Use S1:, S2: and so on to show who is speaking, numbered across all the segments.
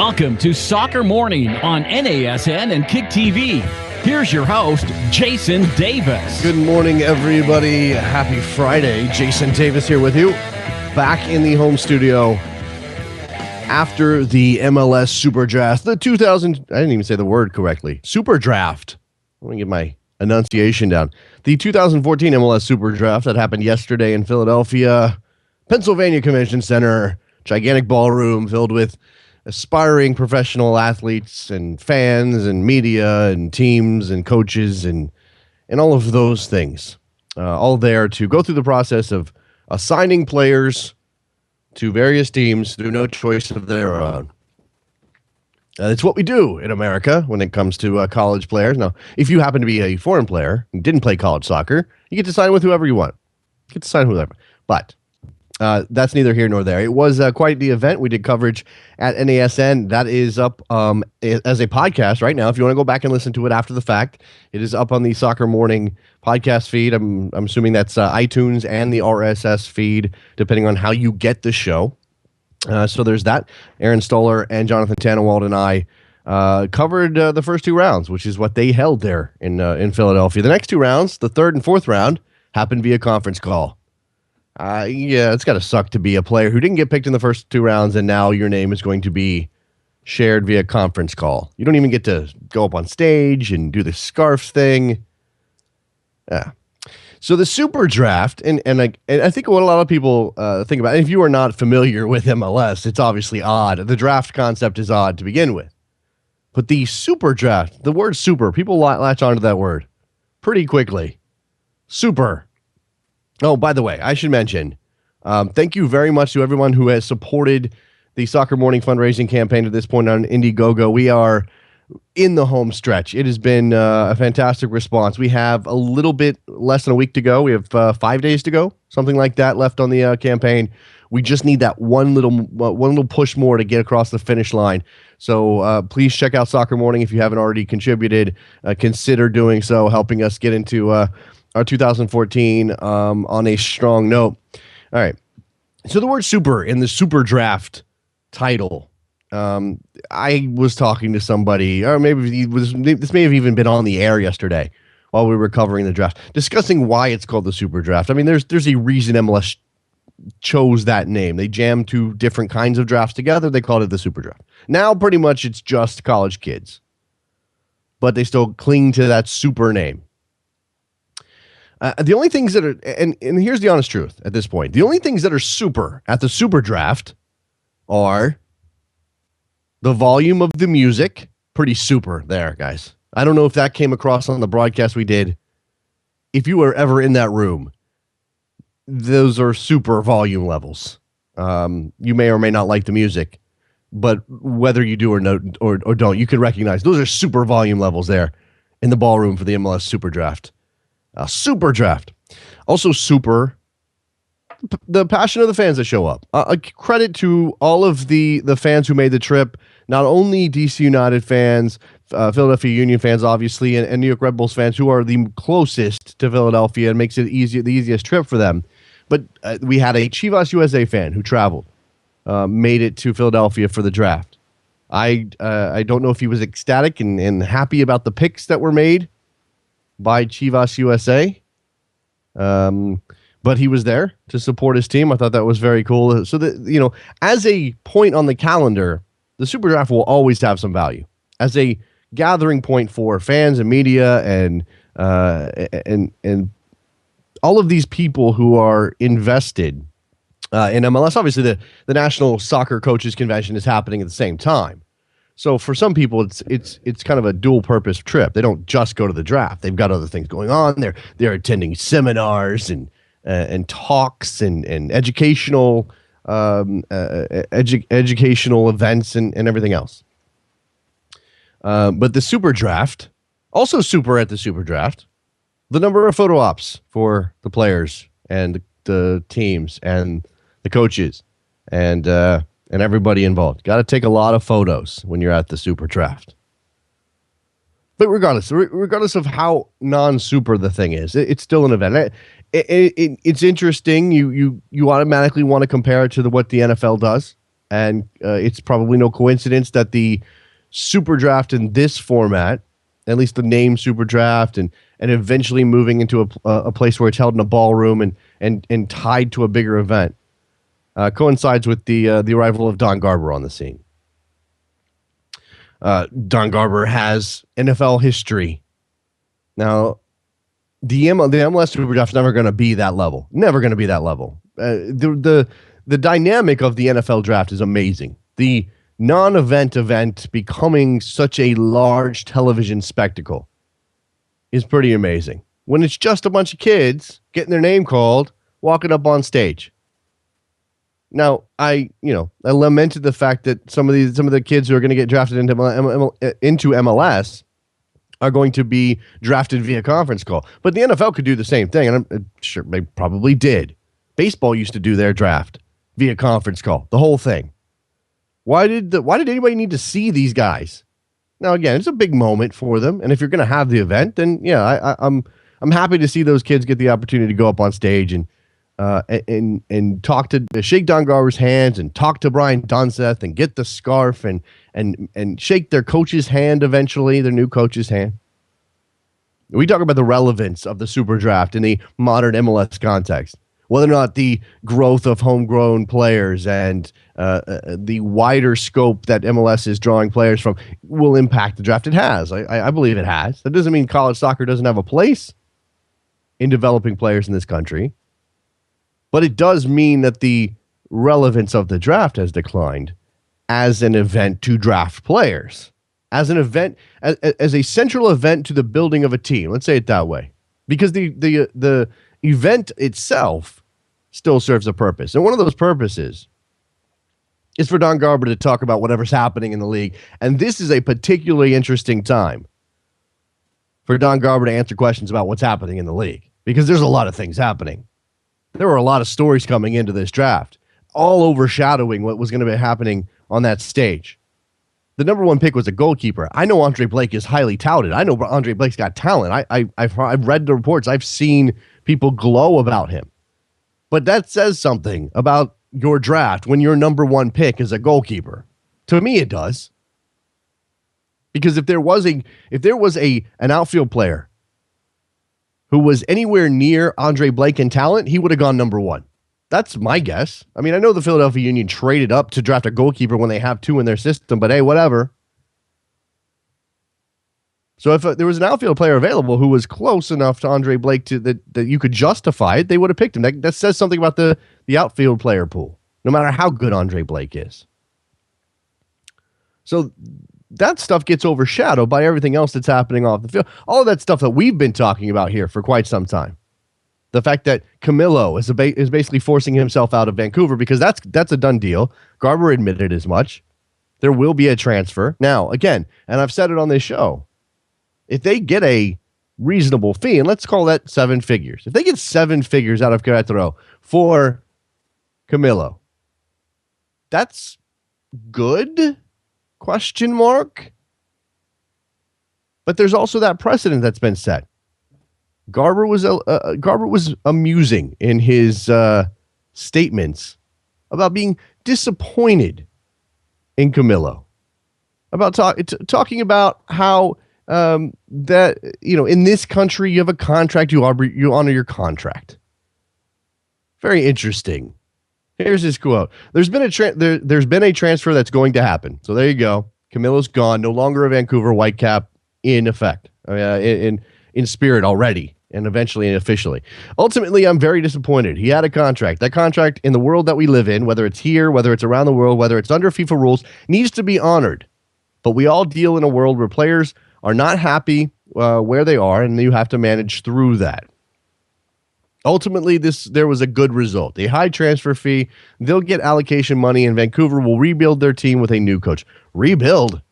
S1: Welcome to Soccer Morning on NASN and Kick TV. Here's your host, Jason Davis.
S2: Good morning, everybody. Happy Friday. Jason Davis here with you. Back in the home studio after the MLS Super Draft. I didn't even say the word correctly. Super Draft. Let me get my enunciation down. The 2014 MLS Super Draft that happened yesterday in Philadelphia, Pennsylvania Convention Center, gigantic ballroom filled with aspiring professional athletes and fans and media and teams and coaches and all of those things, all there to go through the process of assigning players to various teams through no choice of their own. It's what we do in America when it comes to college players. Now, if you happen to be a foreign player and didn't play college soccer, you get to sign with whoever you want. You get to sign with whoever. But that's neither here nor there. It was quite the event. We did coverage at NASN. That is up as a podcast right now. If you want to go back and listen to it after the fact, it is up on the Soccer Morning podcast feed. I'm assuming that's iTunes and the RSS feed, depending on how you get the show. So there's that. Aaron Stoller and Jonathan Tannenwald and I covered the first two rounds, which is what they held there in Philadelphia. The next two rounds, the third and fourth round, happened via conference call. Yeah, it's got to suck to be a player who didn't get picked in the first two rounds, and now your name is going to be shared via conference call. You don't even get to go up on stage and do the scarf thing. Yeah. So the Super Draft, and I think what a lot of people think about, and if you are not familiar with MLS, it's obviously odd. The draft concept is odd to begin with. But the Super Draft, the word super, people latch onto that word pretty quickly. Super. Oh, by the way, I should mention, thank you very much to everyone who has supported the Soccer Morning fundraising campaign to this point on Indiegogo. We are in the home stretch. It has been a fantastic response. We have a little bit less than a week to go. We have 5 days to go, something like that left on the campaign. We just need that one little push more to get across the finish line. So please check out Soccer Morning if you haven't already contributed. Consider doing so, helping us get into our 2014 on a strong note. All right. So the word super in the Super Draft title. I was talking to somebody, or maybe this may have even been on the air yesterday while we were covering the draft, discussing why it's called the Super Draft. I mean, there's a reason MLS chose that name. They jammed two different kinds of drafts together. They called it the Super Draft. Now, pretty much, it's just college kids, but they still cling to that super name. The only things that are, and here's the honest truth at this point, the only things that are super at the Super Draft are the volume of the music. Pretty super there, guys. I don't know if that came across on the broadcast we did. If you were ever in that room, those are super volume levels. You may or may not like the music, but whether you do or don't, you can recognize those are super volume levels there in the ballroom for the MLS Super Draft. Super Draft. Also super, the passion of the fans that show up. A credit to all of the fans who made the trip, not only DC United fans, Philadelphia Union fans, obviously, and New York Red Bulls fans who are the closest to Philadelphia and makes it the easiest trip for them. But we had a Chivas USA fan who traveled, made it to Philadelphia for the draft. I don't know if he was ecstatic and happy about the picks that were made by Chivas USA. But he was there to support his team. I thought that was very cool. So that, as a point on the calendar, the Super Draft will always have some value as a gathering point for fans and media and all of these people who are invested in MLS. Obviously, the National Soccer Coaches Convention is happening at the same time. So for some people, it's kind of a dual purpose trip. They don't just go to the draft. They've got other things going on. They're attending seminars and talks and educational educational events and everything else. But the Super Draft, also super at the Super Draft, the number of photo ops for the players and the teams and the coaches and everybody involved. Got to take a lot of photos when you're at the Super Draft. But regardless of how non-super the thing is, it's still an event. It's interesting. You automatically want to compare it to what the NFL does. And it's probably no coincidence that the Super Draft in this format, at least the name Super Draft, and eventually moving into a place where it's held in a ballroom and tied to a bigger event, coincides with the arrival of Don Garber on the scene. Don Garber has NFL history. Now, the MLS Super Draft is never going to be that level. Never going to be that level. The dynamic of the NFL draft is amazing. The non-event event becoming such a large television spectacle is pretty amazing. When it's just a bunch of kids getting their name called, walking up on stage. Now, I lamented the fact that some of the kids who are going to get drafted into MLS are going to be drafted via conference call. But the NFL could do the same thing, and I'm sure they probably did. Baseball used to do their draft via conference call, the whole thing. Why did anybody need to see these guys? Now, again, it's a big moment for them, and if you're going to have the event, then yeah, I'm happy to see those kids get the opportunity to go up on stage and talk to shake Don Garber's hands and talk to Brian Dunseth and get the scarf and shake their coach's hand eventually, their new coach's hand. We talk about the relevance of the Super Draft in the modern MLS context, whether or not the growth of homegrown players and the wider scope that MLS is drawing players from will impact the draft. It has. I believe it has. That doesn't mean college soccer doesn't have a place in developing players in this country. But it does mean that the relevance of the draft has declined as an event to draft players, as an event, as a central event to the building of a team. Let's say it that way, because the event itself still serves a purpose, and one of those purposes is for Don Garber to talk about whatever's happening in the league. And this is a particularly interesting time for Don Garber to answer questions about what's happening in the league, because there's a lot of things happening. There were a lot of stories coming into this draft, all overshadowing what was going to be happening on that stage. The number one pick was a goalkeeper. I know Andre Blake is highly touted. I know Andre Blake's got talent. I've read the reports. I've seen people glow about him. But that says something about your draft when your number one pick is a goalkeeper. To me, it does. Because if there was an outfield player who was anywhere near Andre Blake in talent, he would have gone number one. That's my guess. I mean, I know the Philadelphia Union traded up to draft a goalkeeper when they have two in their system, but hey, whatever. So if there was an outfield player available who was close enough to Andre Blake that you could justify it, they would have picked him. That says something about the outfield player pool, no matter how good Andre Blake is. So that stuff gets overshadowed by everything else that's happening off the field. All of that stuff that we've been talking about here for quite some time. The fact that Camilo is basically forcing himself out of Vancouver because that's a done deal. Garber admitted as much. There will be a transfer. Now, again, and I've said it on this show, if they get a reasonable fee, and let's call that 7 figures. If they get 7 figures out of Querétaro for Camilo, that's good? Question mark. But there's also that precedent that's been set. Garber was amusing in his statements about being disappointed in Camilo, about talking about how that in this country you have a contract, you honor your contract. Very interesting. Here's his quote. There's been a transfer that's going to happen. So there you go. Camilo's gone. No longer a Vancouver Whitecap in effect. In spirit already, and eventually and officially. Ultimately, I'm very disappointed. He had a contract. That contract in the world that we live in, whether it's here, whether it's around the world, whether it's under FIFA rules, needs to be honored. But we all deal in a world where players are not happy where they are, and you have to manage through that. Ultimately, there was a good result. A high transfer fee. They'll get allocation money, and Vancouver will rebuild their team with a new coach. Rebuild?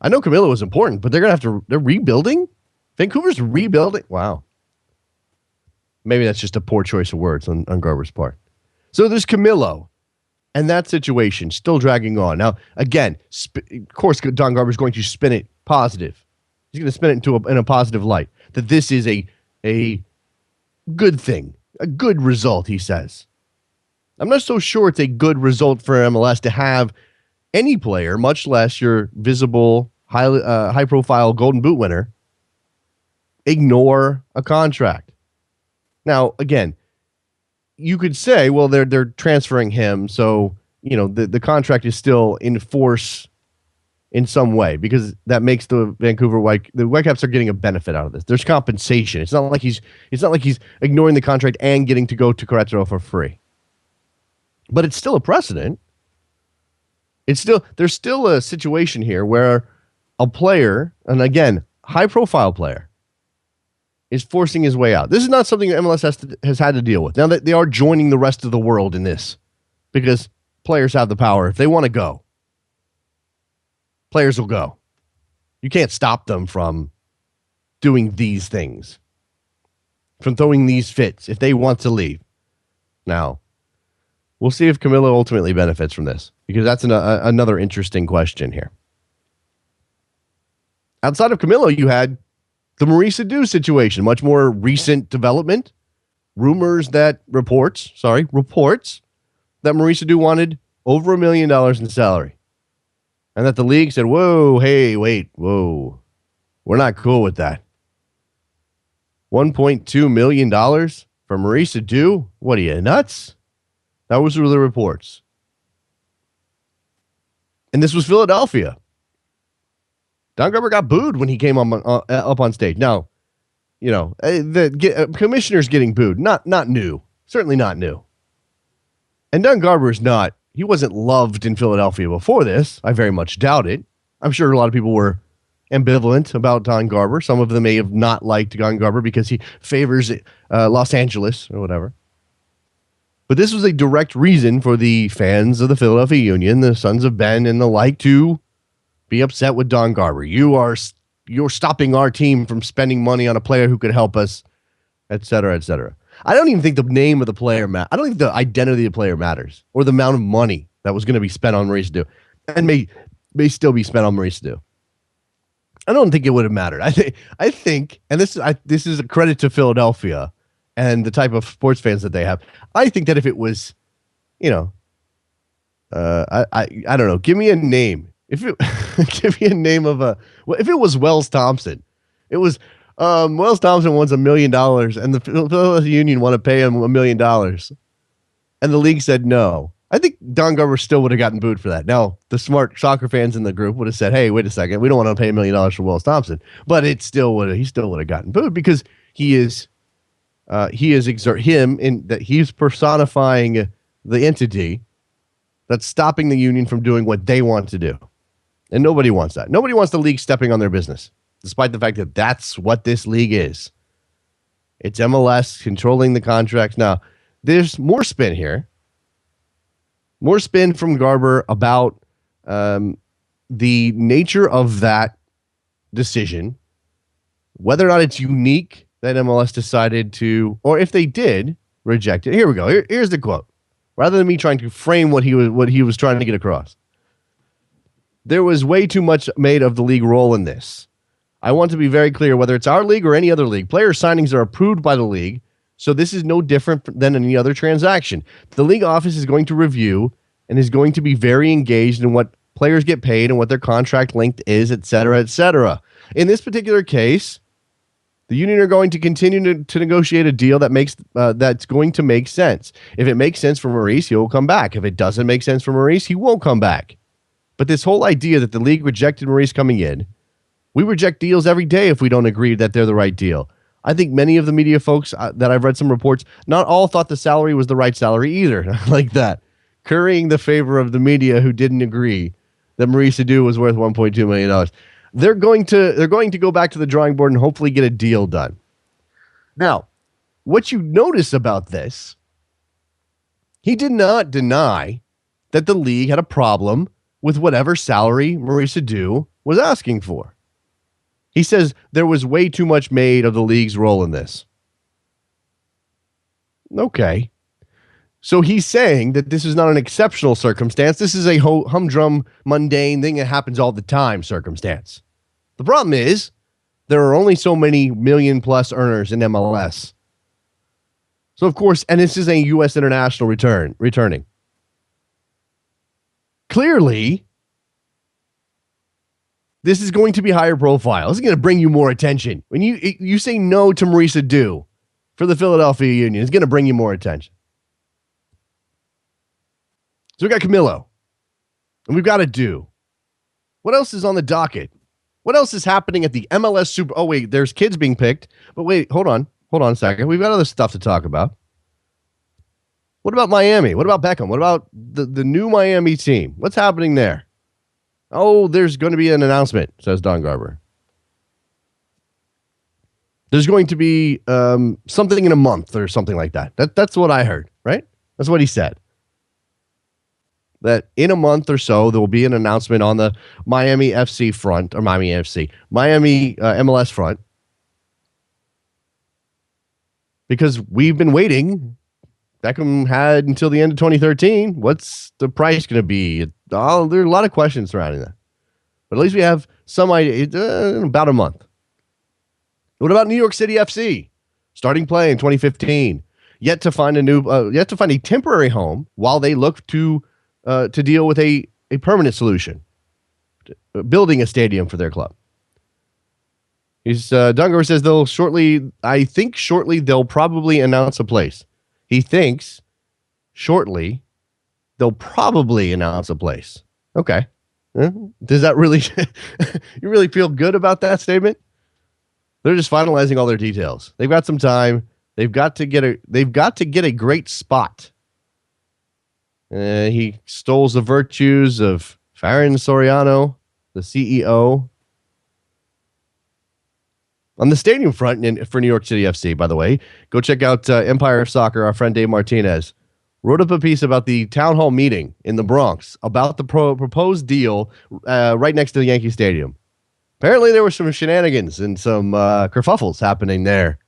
S2: I know Camilo was important, but they're rebuilding? Vancouver's rebuilding? Wow. Maybe that's just a poor choice of words on Garber's part. So there's Camilo, and that situation still dragging on. Now, again, of course, Don Garber's going to spin it positive. He's going to spin it in a positive light, that this is a good thing, a good result, he says. I'm not so sure it's a good result for MLS to have any player, much less your visible, high-profile Golden Boot winner, ignore a contract. Now, again, you could say, well, they're transferring him, so the contract is still in force in some way because that makes the Whitecaps are getting a benefit out of this. There's compensation. It's not like he's ignoring the contract and getting to go to Querétaro for free. But it's still a precedent. There's still a situation here where a player, and again, high-profile player, is forcing his way out. This is not something MLS has had to deal with. Now that they are joining the rest of the world in this, because players have the power. If they want to go, players will go. You can't stop them from doing these things, from throwing these fits if they want to leave. Now, we'll see if Camilo ultimately benefits from this, because that's another interesting question here. Outside of Camilo, you had the Maurice Edu situation, much more recent development. Reports that Maurice Edu wanted over $1 million in salary. And that the league said, whoa, we're not cool with that. $1.2 million for Maurice Edu? What are you, nuts? That was the reports. And this was Philadelphia. Don Garber got booed when he came up on stage. Now, the commissioner's getting booed. Not new. Certainly not new. And Don Garber he wasn't loved in Philadelphia before this. I very much doubt it. I'm sure a lot of people were ambivalent about Don Garber. Some of them may have not liked Don Garber because he favors Los Angeles or whatever. But this was a direct reason for the fans of the Philadelphia Union, the Sons of Ben and the like, to be upset with Don Garber. You're stopping our team from spending money on a player who could help us, et cetera, et cetera. I don't even think the name of the player I don't think the identity of the player matters, or the amount of money that was going to be spent on Maurice Edu, and may still be spent on Maurice Edu. I don't think it would have mattered. I think, and this is a credit to Philadelphia and the type of sports fans that they have. I think that if it was, I don't know, give me a name. Give me a name of if it was Wells Thompson, it was Wells Thompson wants $1 million and the Philadelphia Union want to pay him $1 million, and the league said no. I think Don Garber still would have gotten booed for that. Now, the smart soccer fans in the group would have said, "Hey, wait a second, we don't want to pay $1 million for Wells Thompson," but he still would have gotten booed because he's personifying the entity that's stopping the union from doing what they want to do. And nobody wants that. Nobody wants the league stepping on their business, despite the fact that that's what this league is. It's MLS controlling the contracts. Now, there's more spin here. More spin from Garber about the nature of that decision, whether or not it's unique that MLS decided to, or if they did reject it. Here we go. Here's the quote. Rather than me trying to frame what he was trying to get across. There was way too much made of the league role in this. I want to be very clear, whether it's our league or any other league, player signings are approved by the league, so this is no different than any other transaction. The league office is going to review and is going to be very engaged in what players get paid and what their contract length is, et cetera, et cetera. In this particular case, the union are going to continue to negotiate a deal that that's going to make sense. If it makes sense for Maurice, he will come back. If it doesn't make sense for Maurice, he won't come back. But this whole idea that the league rejected Maurice coming in, we reject deals every day if we don't agree that they're the right deal. I think many of the media folks that I've read some reports, not all thought the salary was the right salary either. Like that. Currying the favor of the media who didn't agree that Maurice Edu was worth $1.2 million. They're going to go back to the drawing board and hopefully get a deal done. Now, what you notice about this, he did not deny that the league had a problem with whatever salary Maurice Edu was asking for. He says there was way too much made of the league's role in this. Okay. So he's saying that this is not an exceptional circumstance. This is a humdrum, mundane thing that happens all the time circumstance. The problem is there are only so many million-plus earners in MLS. So, of course, and this is a U.S. international returning. Clearly, this is going to be higher profile. This is going to bring you more attention. When you say no to Marisa Dew for the Philadelphia Union, it's going to bring you more attention. So we got Camilo, and we've got a Dew. What else is on the docket? What else is happening at the MLS Super? Oh, wait, there's kids being picked. But wait, hold on a second. We've got other stuff to talk about. What about Miami? What about Beckham? What about the new Miami team? What's happening there? Oh, there's going to be an announcement, says Don Garber. There's going to be something in a month or something like that. That's what I heard, right? That's what he said. That in a month or so, there will be an announcement on the Miami FC front, or Miami MLS front. Because we've been waiting. Beckham had until the end of 2013. What's the price going to be? Oh, there are a lot of questions surrounding that. But at least we have some idea in about a month. What about New York City FC? Starting play in 2015. Yet to find a temporary home while they look to deal with a permanent solution, building a stadium for their club. Dungar says shortly they'll probably announce a place. He thinks shortly they'll probably announce a place. Okay. Does that really, you really feel good about that statement? They're just finalizing all their details. They've got some time. They've got to get a great spot. He extols the virtues of Farron Soriano, the CEO. On the stadium front for New York City FC, by the way, go check out Empire of Soccer. Our friend Dave Martinez wrote up a piece about the town hall meeting in the Bronx about the proposed deal right next to the Yankee Stadium. Apparently, there were some shenanigans and some kerfuffles happening there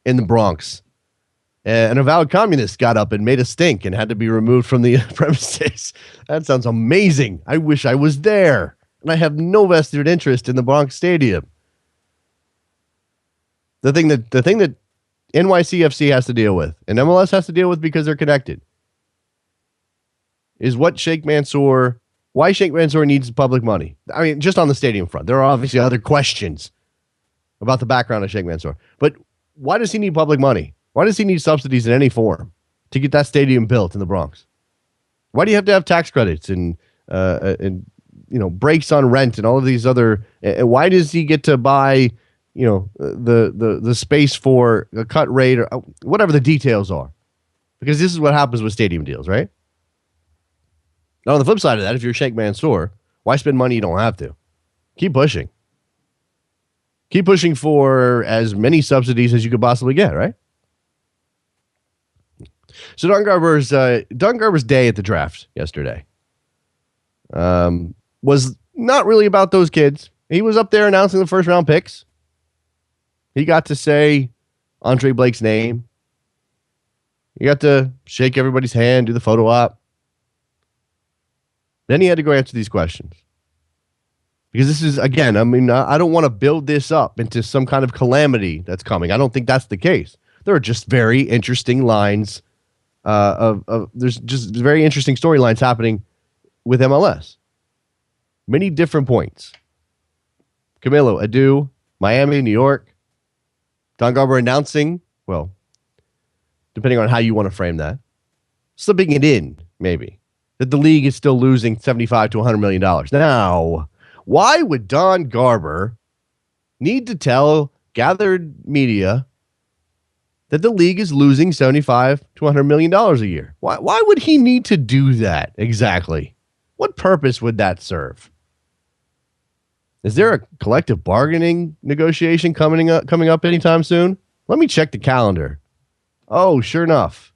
S2: in the Bronx. An avowed communist got up and made a stink and had to be removed from the premises. That sounds amazing. I wish I was there. And I have no vested interest in the Bronx Stadium. The thing that NYCFC has to deal with and MLS has to deal with because they're connected is why Sheikh Mansour needs public money. I mean, just on the stadium front. There are obviously other questions about the background of Sheikh Mansour. But why does he need public money? Why does he need subsidies in any form to get that stadium built in the Bronx? Why do you have to have tax credits and breaks on rent and all of these other? Why does he get to buy the space for a cut rate or whatever the details are? Because this is what happens with stadium deals, right? Now, on the flip side of that, if you're Sheikh Mansour, why spend money you don't have to? Keep pushing. Keep pushing for as many subsidies as you could possibly get, right? So Don Garber's day at the draft yesterday was not really about those kids. He was up there announcing the first round picks. He got to say Andre Blake's name. He got to shake everybody's hand, do the photo op. Then he had to go answer these questions. Because this is, again, I don't want to build this up into some kind of calamity that's coming. I don't think that's the case. There are just very interesting lines there's just very interesting storylines happening with MLS. Many different points. Camilo, Adu, Miami, New York. Don Garber announcing, well, depending on how you want to frame that, slipping it in, maybe, that the league is still losing $75 to $100 million. Now, why would Don Garber need to tell gathered media that the league is losing $75 to $100 million a year? Why would he need to do that exactly? What purpose would that serve? Is there a collective bargaining negotiation coming up anytime soon? Let me check the calendar. Oh, sure enough,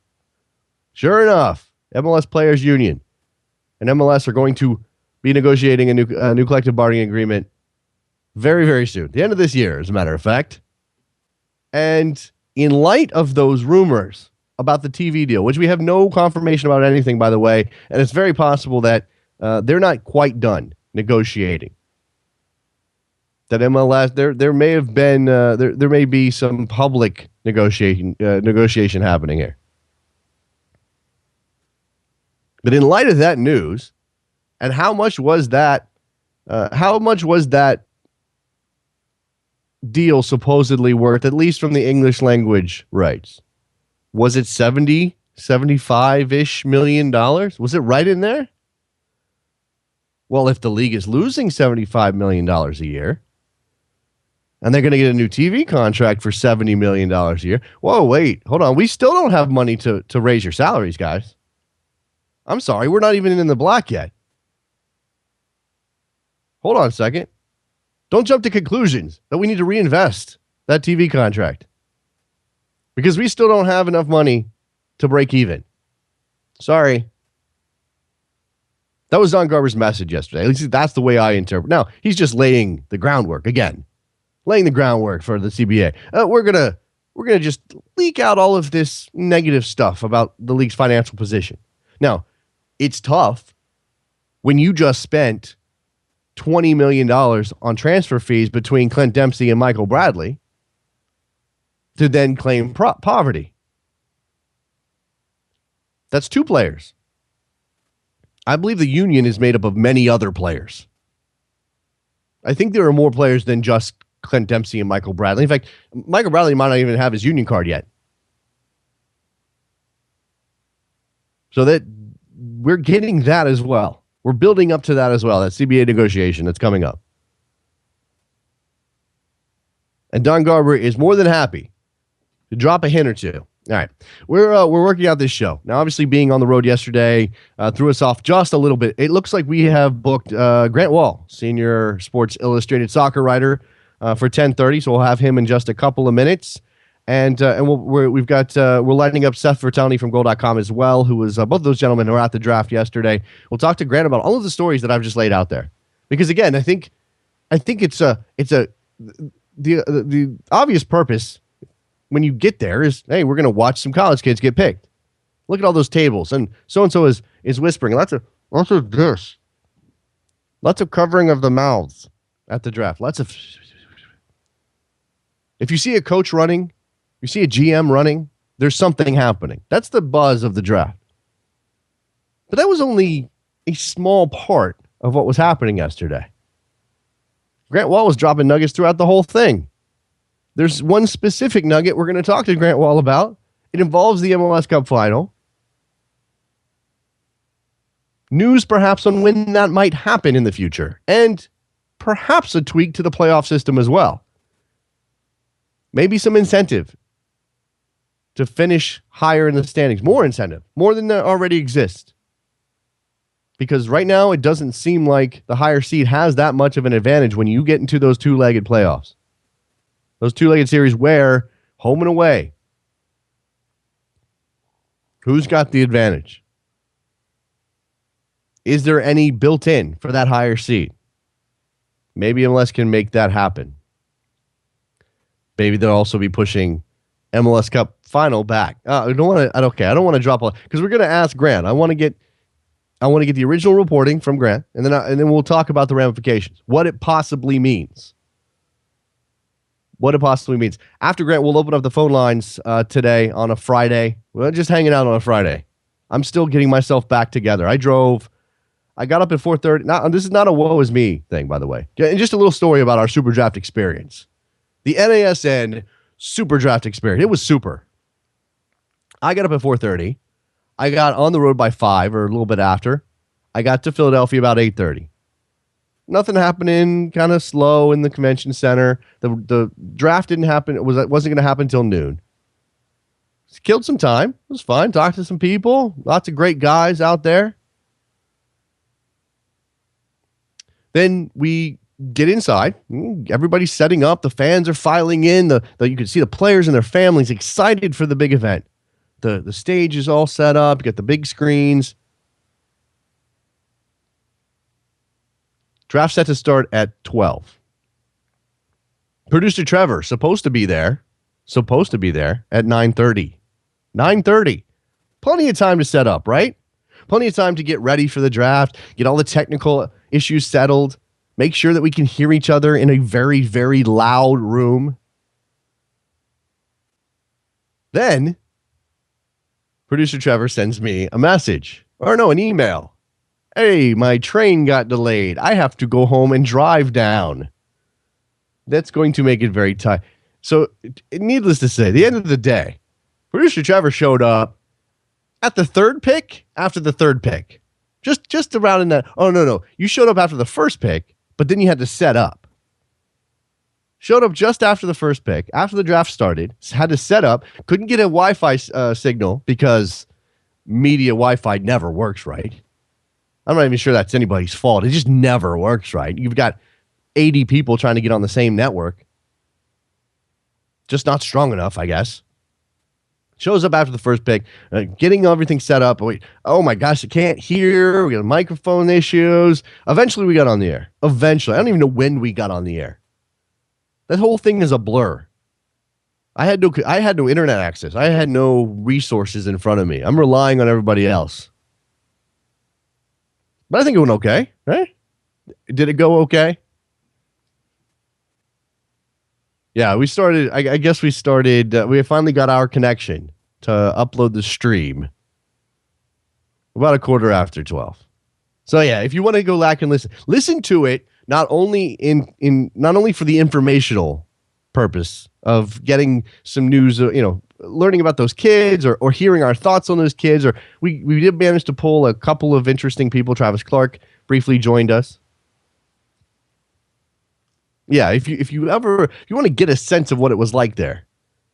S2: MLS Players Union and MLS are going to be negotiating a new collective bargaining agreement very, very soon. The end of this year, as a matter of fact. And in light of those rumors about the TV deal, which we have no confirmation about anything, by the way, and it's very possible that they're not quite done negotiating. that MLS there may have been there may be some public negotiation happening here. But in light of that news, and how much was that deal supposedly worth, at least from the English language rights? Was it 75-ish million dollars? Was it right in there? Well, if the league is losing $75 million a year, and they're going to get a new TV contract for $70 million a year, whoa, wait, hold on. We still don't have money to raise your salaries, guys. I'm sorry, we're not even in the black yet. Hold on a second. Don't jump to conclusions that we need to reinvest that TV contract, because we still don't have enough money to break even. Sorry. That was Don Garber's message yesterday. At least that's the way I interpret. Now, he's just laying the groundwork again. Laying the groundwork for the CBA. We're gonna just leak out all of this negative stuff about the league's financial position. Now, it's tough when you just spent $20 million on transfer fees between Clint Dempsey and Michael Bradley to then claim poverty. That's two players. I believe the union is made up of many other players. I think there are more players than just Clint Dempsey and Michael Bradley. In fact, Michael Bradley might not even have his union card yet. So that we're getting that as well. We're building up to that as well, that CBA negotiation that's coming up. And Don Garber is more than happy to drop a hint or two. All right, we're working out this show. Now, obviously, being on the road yesterday threw us off just a little bit. It looks like we have booked Grant Wahl, senior Sports Illustrated soccer writer, for 10:30. So we'll have him in just a couple of minutes, and we're lining up Seth Vertelny from Goal.com as well, who was both of those gentlemen who were at the draft yesterday. We'll talk to Grant about all of the stories that I've just laid out there, because again, I think the obvious purpose when you get there is, hey, we're going to watch some college kids get picked. Look at all those tables, and so is whispering. Lots of this. Lots of covering of the mouths at the draft. Lots of. If you see a coach running, you see a GM running, there's something happening. That's the buzz of the draft. But that was only a small part of what was happening yesterday. Grant Wahl was dropping nuggets throughout the whole thing. There's one specific nugget we're going to talk to Grant Wahl about. It involves the MLS Cup final. News perhaps on when that might happen in the future. And perhaps a tweak to the playoff system as well. Maybe some incentive to finish higher in the standings. More incentive. More than that already exists. Because right now it doesn't seem like the higher seed has that much of an advantage when you get into those two-legged playoffs. Those two-legged series where, home and away, who's got the advantage? Is there any built in for that higher seed? Maybe MLS can make that happen. Maybe they'll also be pushing MLS Cup final back. I don't want to drop a, because we're going to ask Grant. I want to get the original reporting from Grant, and then we'll talk about the ramifications. What it possibly means. After Grant, we'll open up the phone lines today on a Friday. We're just hanging out on a Friday. I'm still getting myself back together. I got up at 4:30. Now, this is not a woe is me thing, by the way. And just a little story about our Super Draft experience. The NASN Super Draft experience. It was super. I got up at 4:30. I got on the road by 5 or a little bit after. I got to Philadelphia about 8:30. Nothing happening, kind of slow in the convention center. The draft didn't happen. It wasn't going to happen until noon. Just killed some time. It was fine. Talked to some people. Lots of great guys out there. Then we get inside. Everybody's setting up. The fans are filing in. You can see the players and their families excited for the big event. The stage is all set up. You got the big screens. Draft set to start at 12. Producer Trevor, supposed to be there at 9:30. 9:30. Plenty of time to set up, right? Plenty of time to get ready for the draft, get all the technical issues settled, Make sure that we can hear each other in a very, very loud room. Then producer Trevor sends me a message, or no, an email. Hey, my train got delayed. I have to go home and drive down. That's going to make it very tight. So, needless to say, the end of the day, producer Trevor showed up at the third pick, after the third pick. Just around in that. Oh, no. You showed up after the first pick, but then you had to set up. Showed up just after the first pick, after the draft started, had to set up, couldn't get a Wi-Fi signal because media Wi-Fi never works right. I'm not even sure that's anybody's fault. It just never works right. You've got 80 people trying to get on the same network. Just not strong enough, I guess. Shows up after the first pick, getting everything set up. Wait, oh my gosh, I can't hear. We got microphone issues. Eventually, we got on the air. Eventually. I don't even know when we got on the air. That whole thing is a blur. I had no internet access. I had no resources in front of me. I'm relying on everybody else. But I think it went okay, right? Did it go okay? Yeah, we started. I guess we started. We finally got our connection to upload the stream about 12:15. So yeah, if you want to go back and listen to it, not only not only for the informational purpose of getting some news, learning about those kids or hearing our thoughts on those kids, or we did manage to pull a couple of interesting people. Travis Clark briefly joined us. Yeah, if you want to get a sense of what it was like there,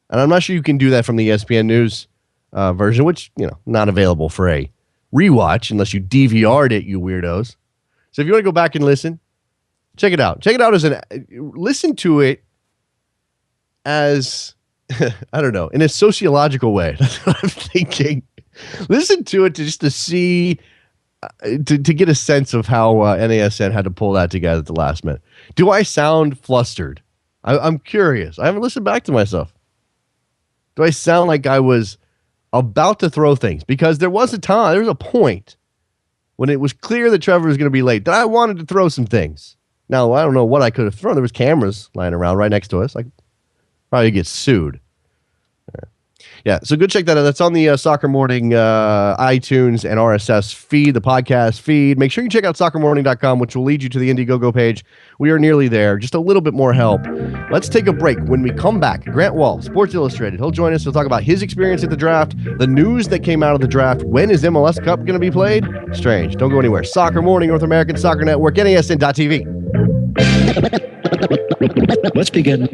S2: and I'm not sure you can do that from the ESPN News version, which not available for a rewatch unless you DVR'd it, you weirdos. So if you want to go back and listen, check it out. Check it out listen to it as I don't know, in a sociological way. That's what I'm thinking. Listen to it to see. To get a sense of how NASN had to pull that together at the last minute. Do I sound flustered? I'm curious. I haven't listened back to myself. Do I sound like I was about to throw things? Because there was a point when it was clear that Trevor was going to be late that I wanted to throw some things. Now, I don't know what I could have thrown. There was cameras lying around right next to us. I probably get sued. Yeah, so go check that out. That's on the Soccer Morning iTunes and RSS feed, the podcast feed. Make sure you check out soccermorning.com, which will lead you to the Indiegogo page. We are nearly there. Just a little bit more help. Let's take a break. When we come back, Grant Wahl, Sports Illustrated, he'll join us to talk about his experience at the draft, the news that came out of the draft. When is MLS Cup going to be played? Strange. Don't go anywhere. Soccer Morning, North American Soccer Network, NASN.TV.
S3: Let's begin.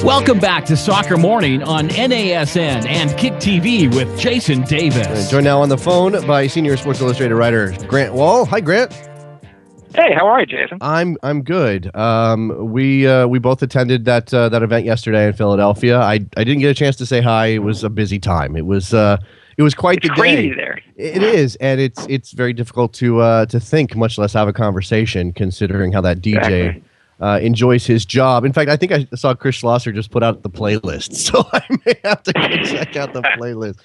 S1: Welcome back to Soccer Morning on NASN and Kick TV with Jason Davis.
S2: Joined now on the phone by senior Sports Illustrated writer Grant Wahl. Hi, Grant.
S4: Hey, how are you, Jason?
S2: I'm good. We both attended that event yesterday in Philadelphia. I didn't get a chance to say hi. It was a busy time. It was quite the
S4: crazy
S2: day.
S4: There.
S2: It is, and it's very difficult to think, much less have a conversation, considering how that DJ.
S4: Exactly.
S2: Enjoys his job. In fact, I think I saw Chris Schlosser just put out the playlist, so I may have to go check out the playlist.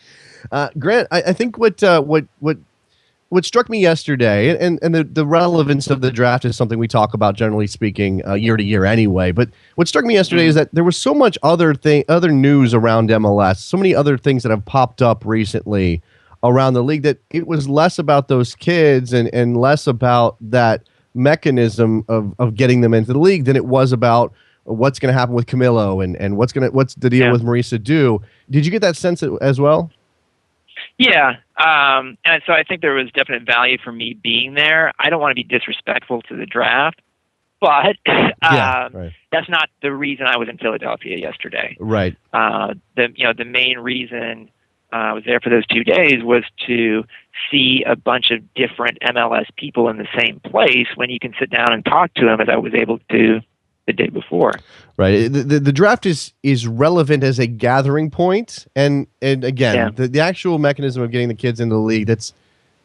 S2: Grant, I think what struck me yesterday, and the relevance of the draft is something we talk about generally speaking year to year anyway. But what struck me yesterday is that there was so much other news around MLS, so many other things that have popped up recently around the league that it was less about those kids and less about that mechanism of getting them into the league than it was about what's going to happen with Camilo and what's the deal with Marisa Dew. Did you get that sense as well?
S4: Yeah, and so I think there was definite value for me being there. I don't want to be disrespectful to the draft, but that's not the reason I was in Philadelphia yesterday.
S2: Right.
S4: The main reason I was there for those 2 days was to see a bunch of different MLS people in the same place when you can sit down and talk to them, as I was able to the day before. Right.
S2: The draft is relevant as a gathering point, and again, the actual mechanism of getting the kids into the league. That's,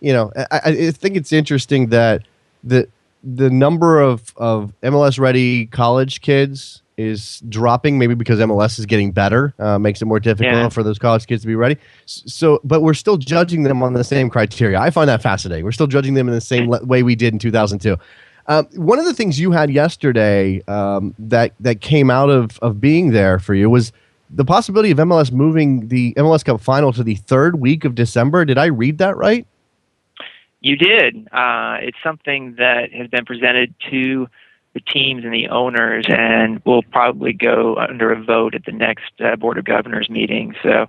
S2: I think it's interesting that the number of MLS ready college kids is dropping, maybe because MLS is getting better, makes it more difficult for those college kids to be ready. So, but we're still judging them on the same criteria. I find that fascinating. We're still judging them in the same way we did in 2002. One of the things you had yesterday that came out of being there for you was the possibility of MLS moving the MLS Cup final to the third week of December. Did I read that right?
S4: You did. It's something that has been presented to the teams and the owners, and will probably go under a vote at the next Board of Governors meeting. So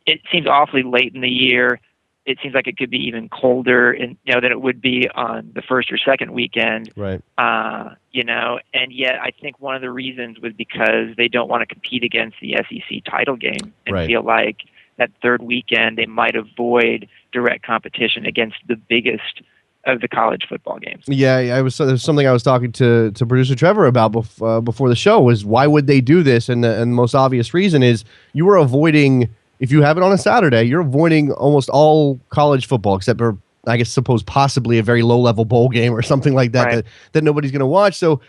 S4: it seems awfully late in the year. It seems like it could be even colder, than it would be on the first or second weekend.
S2: Right.
S4: And yet I think one of the reasons was because they don't want to compete against the SEC title game and feel like that third weekend they might avoid direct competition against the biggest of the college football games. Yeah,
S2: there's something I was talking to producer Trevor about before the show was why would they do this? And the most obvious reason is you are avoiding, if you have it on a Saturday, you're avoiding almost all college football except for, I guess, possibly a very low-level bowl game or something like that that nobody's going to watch. So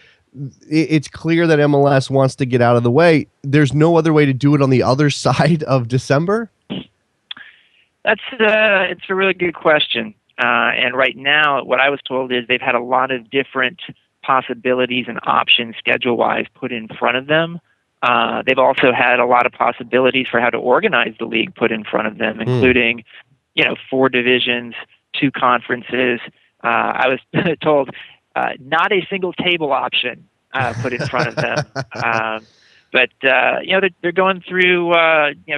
S2: it's clear that MLS wants to get out of the way. There's no other way to do it on the other side of December?
S4: It's a really good question. And right now, what I was told is they've had a lot of different possibilities and options schedule-wise put in front of them. They've also had a lot of possibilities for how to organize the league put in front of them, including, 4 divisions, 2 conferences. I was told not a single table option put in front of them. But they're going through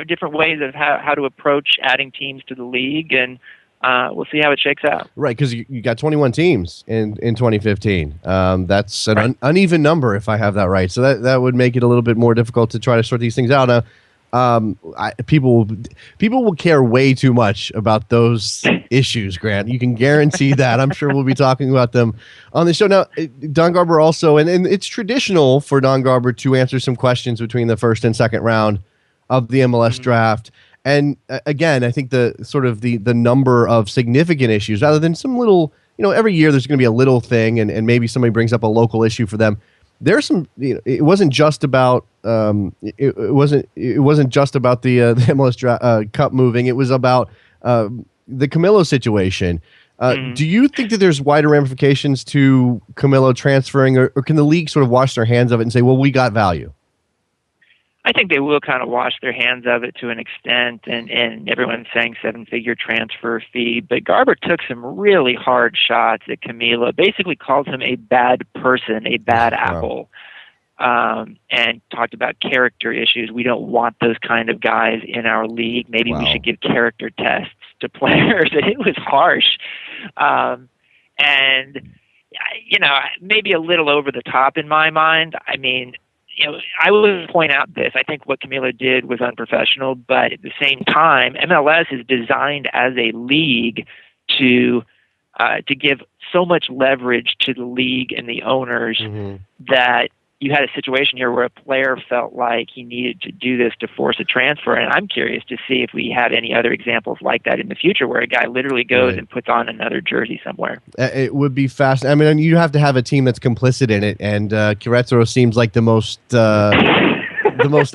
S4: different ways of how to approach adding teams to the league, and we'll see how it shakes out.
S2: Right, because you got 21 teams in 2015. That's an uneven number, if I have that right. So that would make it a little bit more difficult to try to sort these things out. Now, people will care way too much about those issues, Grant. You can guarantee that. I'm sure we'll be talking about them on the show. Now, Don Garber also, and it's traditional for Don Garber to answer some questions between the first and second round of the MLS draft. And again, I think the number of significant issues, rather than some little, every year there's going to be a little thing, and maybe somebody brings up a local issue for them. There's some, it wasn't just about it wasn't just about the MLS Cup moving. It was about the Camilo situation. Do you think that there's wider ramifications to Camilo transferring, or can the league sort of wash their hands of it and say, well, we got value?
S4: I think they will kind of wash their hands of it to an extent, and everyone's saying 7-figure transfer fee. But Garber took some really hard shots at Camilo, basically called him a bad person, a bad apple, and talked about character issues. We don't want those kind of guys in our league. Maybe we should give character tests. to players, and it was harsh. And maybe a little over the top in my mind. I mean, I will point out this. I think what Camilo did was unprofessional, but at the same time, MLS is designed as a league to give so much leverage to the league and the owners that you had a situation here where a player felt like he needed to do this to force a transfer. And I'm curious to see if we have any other examples like that in the future where a guy literally goes and puts on another jersey somewhere.
S2: It would be fast. I mean, you have to have a team that's complicit in it. And Querétaro seems like the most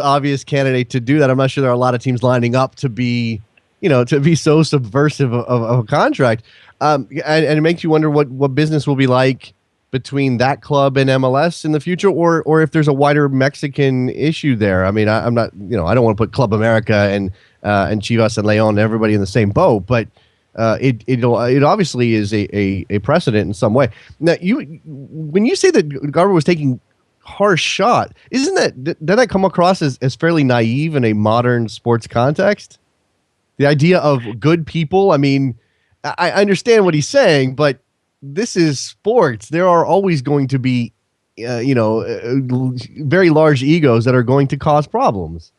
S2: obvious candidate to do that. I'm not sure there are a lot of teams lining up to be so subversive of a contract. And it makes you wonder what business will be like between that club and MLS in the future, or if there's a wider Mexican issue there. I mean, I'm not, I don't want to put Club America and Chivas and León, everybody in the same boat, but it obviously is a precedent in some way. Now, when you say that Garber was taking harsh shot, does that come across as fairly naive in a modern sports context? The idea of good people. I mean, I understand what he's saying, but this is sports. There are always going to be, very large egos that are going to cause problems.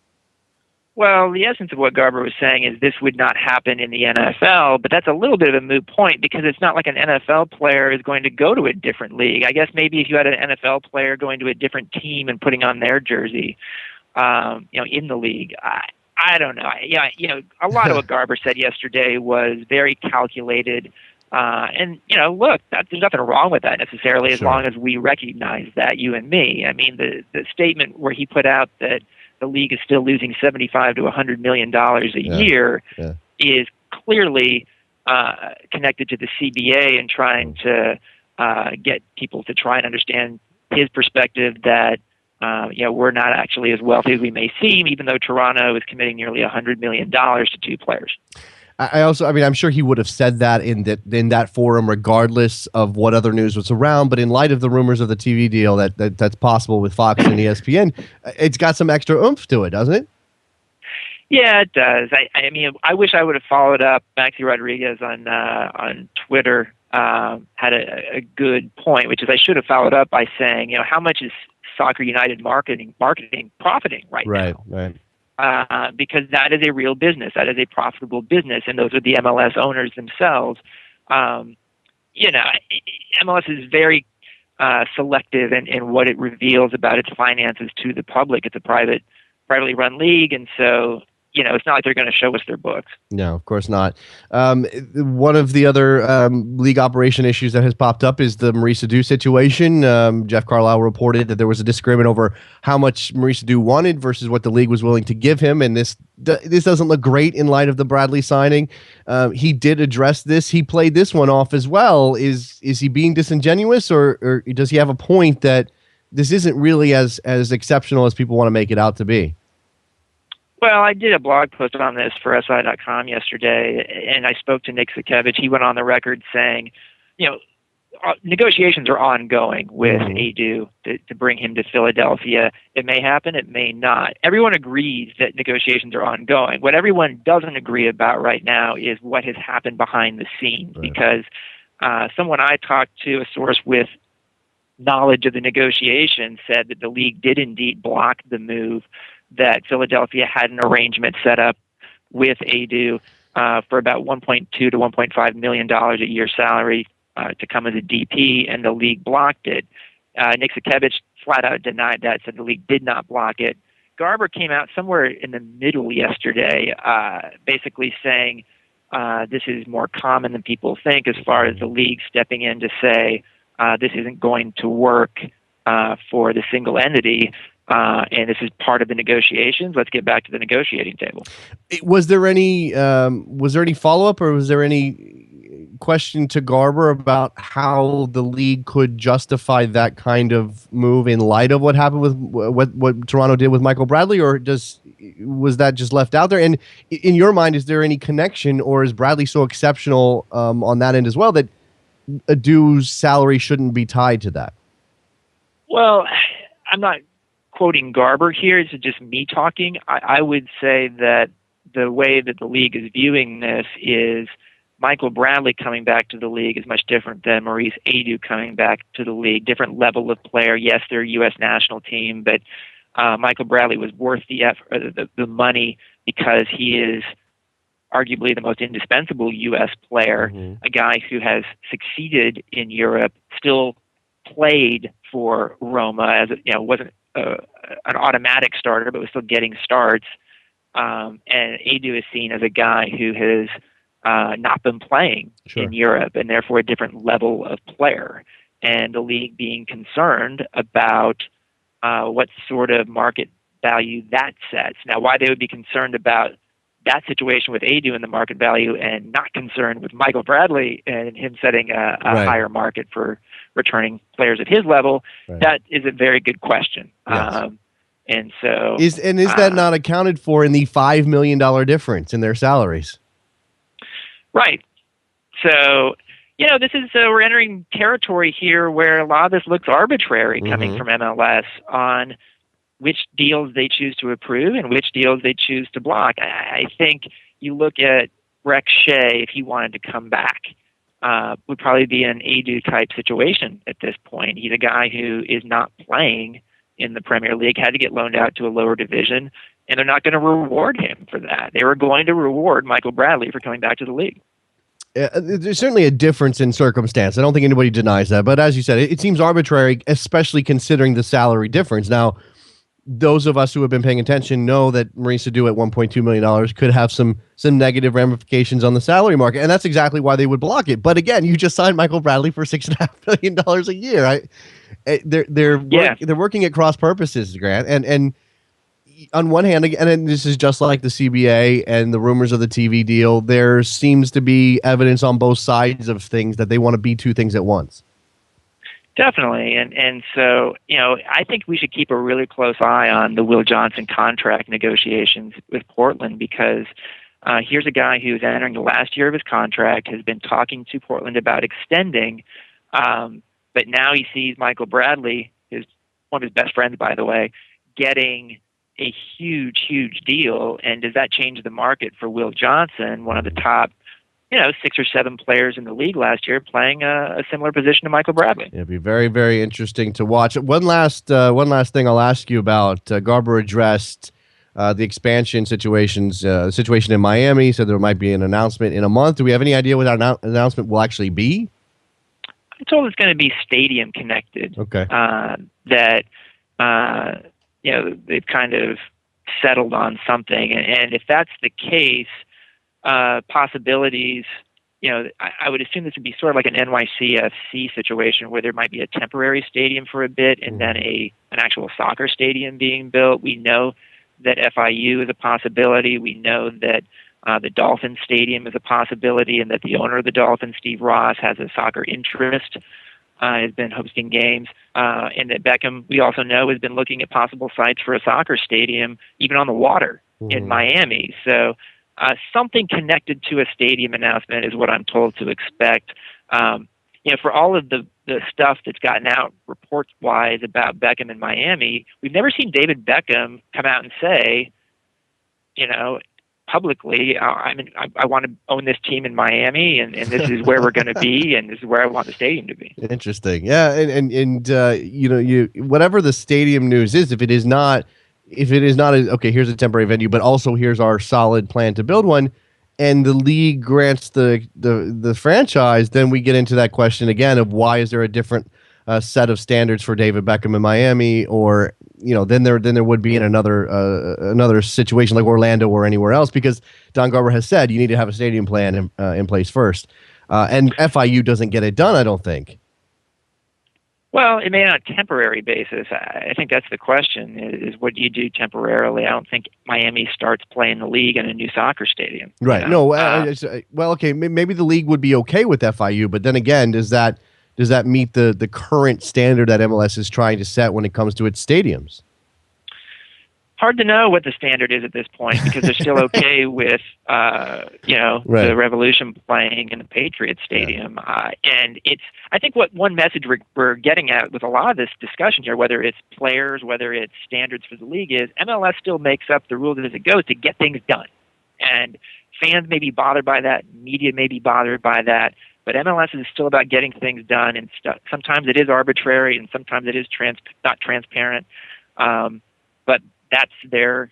S4: Well, the essence of what Garber was saying is this would not happen in the NFL, but that's a little bit of a moot point because it's not like an NFL player is going to go to a different league. I guess maybe if you had an NFL player going to a different team and putting on their jersey, in the league, I don't know. A lot of what Garber said yesterday was very calculated. And look, there's nothing wrong with that necessarily, as long as we recognize that, you and me. I mean, the statement where he put out that the league is still losing $75 to $100 million a year is clearly connected to the CBA and trying to get people to try and understand his perspective that we're not actually as wealthy as we may seem, even though Toronto is committing nearly $100 million to two players.
S2: I'm sure he would have said that in that forum, regardless of what other news was around. But in light of the rumors of the TV deal that's possible with Fox and ESPN, it's got some extra oomph to it, doesn't it?
S4: Yeah, it does. I mean, I wish I would have followed up. Maxi Rodriguez on Twitter had a good point, which is I should have followed up by saying, how much is Soccer United marketing profiting right now? Right. Because that is a real business. That is a profitable business, and those are the MLS owners themselves. MLS is very selective in what it reveals about its finances to the public. It's a privately run league, and so it's not like they're going to show us their books. No, of course not.
S2: One of the other league operation issues that has popped up is the Maurice Edu situation. Jeff Carlisle reported that there was a disagreement over how much Maurice Edu wanted versus what the league was willing to give him, and this doesn't look great in light of the Bradley signing. He did address this. He played this one off as well. Is he being disingenuous, or does he have a point that this isn't really as exceptional as people want to make it out to be?
S4: Well, I did a blog post on this for SI.com yesterday, and I spoke to Nick Sakevich. He went on the record saying, negotiations are ongoing with Edu to bring him to Philadelphia. It may happen, it may not. Everyone agrees that negotiations are ongoing. What everyone doesn't agree about right now is what has happened behind the scenes, because someone I talked to, a source with knowledge of the negotiation, said that the league did indeed block the move, that Philadelphia had an arrangement set up with Edu for about $1.2 to $1.5 million a year salary to come as a DP, and the league blocked it. Nick Sakevich flat out denied that, said the league did not block it. Garber came out somewhere in the middle yesterday, basically saying this is more common than people think, as far as the league stepping in to say this isn't going to work for the single entity. And this is part of the negotiations. Let's get back to the negotiating table.
S2: Was there any follow-up, or was there any question to Garber about how the league could justify that kind of move in light of what happened with what Toronto did with Michael Bradley, or was that just left out there? And in your mind, is there any connection, or is Bradley so exceptional on that end as well that Edu's salary shouldn't be tied to that?
S4: Well, I'm not quoting Garber here. It's just me talking. I would say that the way that the league is viewing this is Michael Bradley coming back to the league is much different than Maurice Edu coming back to the league. Different level of player. Yes, they're a U.S. national team, but Michael Bradley was worth the money because he is arguably the most indispensable U.S. player, a guy who has succeeded in Europe, still played for Roma as wasn't an automatic starter, but was still getting starts. And Edu is seen as a guy who has not been playing in Europe, and therefore a different level of player. And the league being concerned about what sort of market value that sets. Now, why they would be concerned about that situation with Edu and the market value and not concerned with Michael Bradley and him setting a higher market for returning players at his level, that is a very good question.
S2: Yes.
S4: And so
S2: is that not accounted for in the $5 million difference in their salaries?
S4: Right. So, this is we're entering territory here where a lot of this looks arbitrary coming from MLS on which deals they choose to approve and which deals they choose to block. I think you look at Rex Shea, if he wanted to come back, would probably be an Edu type situation at this point. He's a guy who is not playing in the Premier League, had to get loaned out to a lower division, and they're not going to reward him for that. They were going to reward Michael Bradley for coming back to the league.
S2: There's certainly a difference in circumstance. I don't think anybody denies that. But as you said, it seems arbitrary, especially considering the salary difference. Now, those of us who have been paying attention know that Maurice Edu at $1.2 million could have some negative ramifications on the salary market, and that's exactly why they would block it. But again, you just signed Michael Bradley for $6.5 million a year. They're working at cross purposes, Grant, and on one hand, and this is just like the CBA and the rumors of the TV deal, there seems to be evidence on both sides of things that they want to be two things at once.
S4: Definitely. And so, I think we should keep a really close eye on the Will Johnson contract negotiations with Portland, because here's a guy who's entering the last year of his contract, has been talking to Portland about extending, but now he sees Michael Bradley, one of his best friends, by the way, getting a huge deal. And does that change the market for Will Johnson, one of the top 6 or 7 players in the league last year, playing a similar position to Michael Bradley?
S2: It'd be very, very interesting to watch. One last thing I'll ask you about. Garber addressed the expansion situation in Miami, said there might be an announcement in a month. Do we have any idea what that announcement will actually be?
S4: I'm told it's going to be stadium connected.
S2: Okay.
S4: They've kind of settled on something. And if that's the case, possibilities, I would assume this would be sort of like an NYCFC situation where there might be a temporary stadium for a bit and then an actual soccer stadium being built. We know that FIU is a possibility. We know that the Dolphins Stadium is a possibility, and that the owner of the Dolphins, Steve Ross, has a soccer interest, has been hosting games, and that Beckham, we also know, has been looking at possible sites for a soccer stadium, even on the water in Miami. So something connected to a stadium announcement is what I'm told to expect. For all of the stuff that's gotten out reports-wise about Beckham in Miami, we've never seen David Beckham come out and say, publicly, I want to own this team in Miami, and this is where we're going to be, and this is where I want the stadium to be.
S2: Interesting, yeah, and whatever the stadium news is, if it is not okay, here's a temporary venue, but also here's our solid plan to build one, and the league grants the franchise, then we get into that question again of why is there a different set of standards for David Beckham in Miami, or then there would be in another situation like Orlando or anywhere else, because Don Garber has said you need to have a stadium plan in place first, and FIU doesn't get it done, I don't think.
S4: Well, it may on a temporary basis. I think that's the question, is what do you do temporarily? I don't think Miami starts playing the league in a new soccer stadium.
S2: Right. No, well, okay, maybe the league would be okay with FIU, but then again, does that meet the current standard that MLS is trying to set when it comes to its stadiums?
S4: Hard to know what the standard is at this point, because they're still okay with the Revolution playing in the Patriot Stadium, and I think what one message we're getting at with a lot of this discussion here, whether it's players, whether it's standards for the league, is MLS still makes up the rules as it goes to get things done. And fans may be bothered by that, media may be bothered by that, but MLS is still about getting things done, and sometimes it is arbitrary, and sometimes it is not transparent. But that's their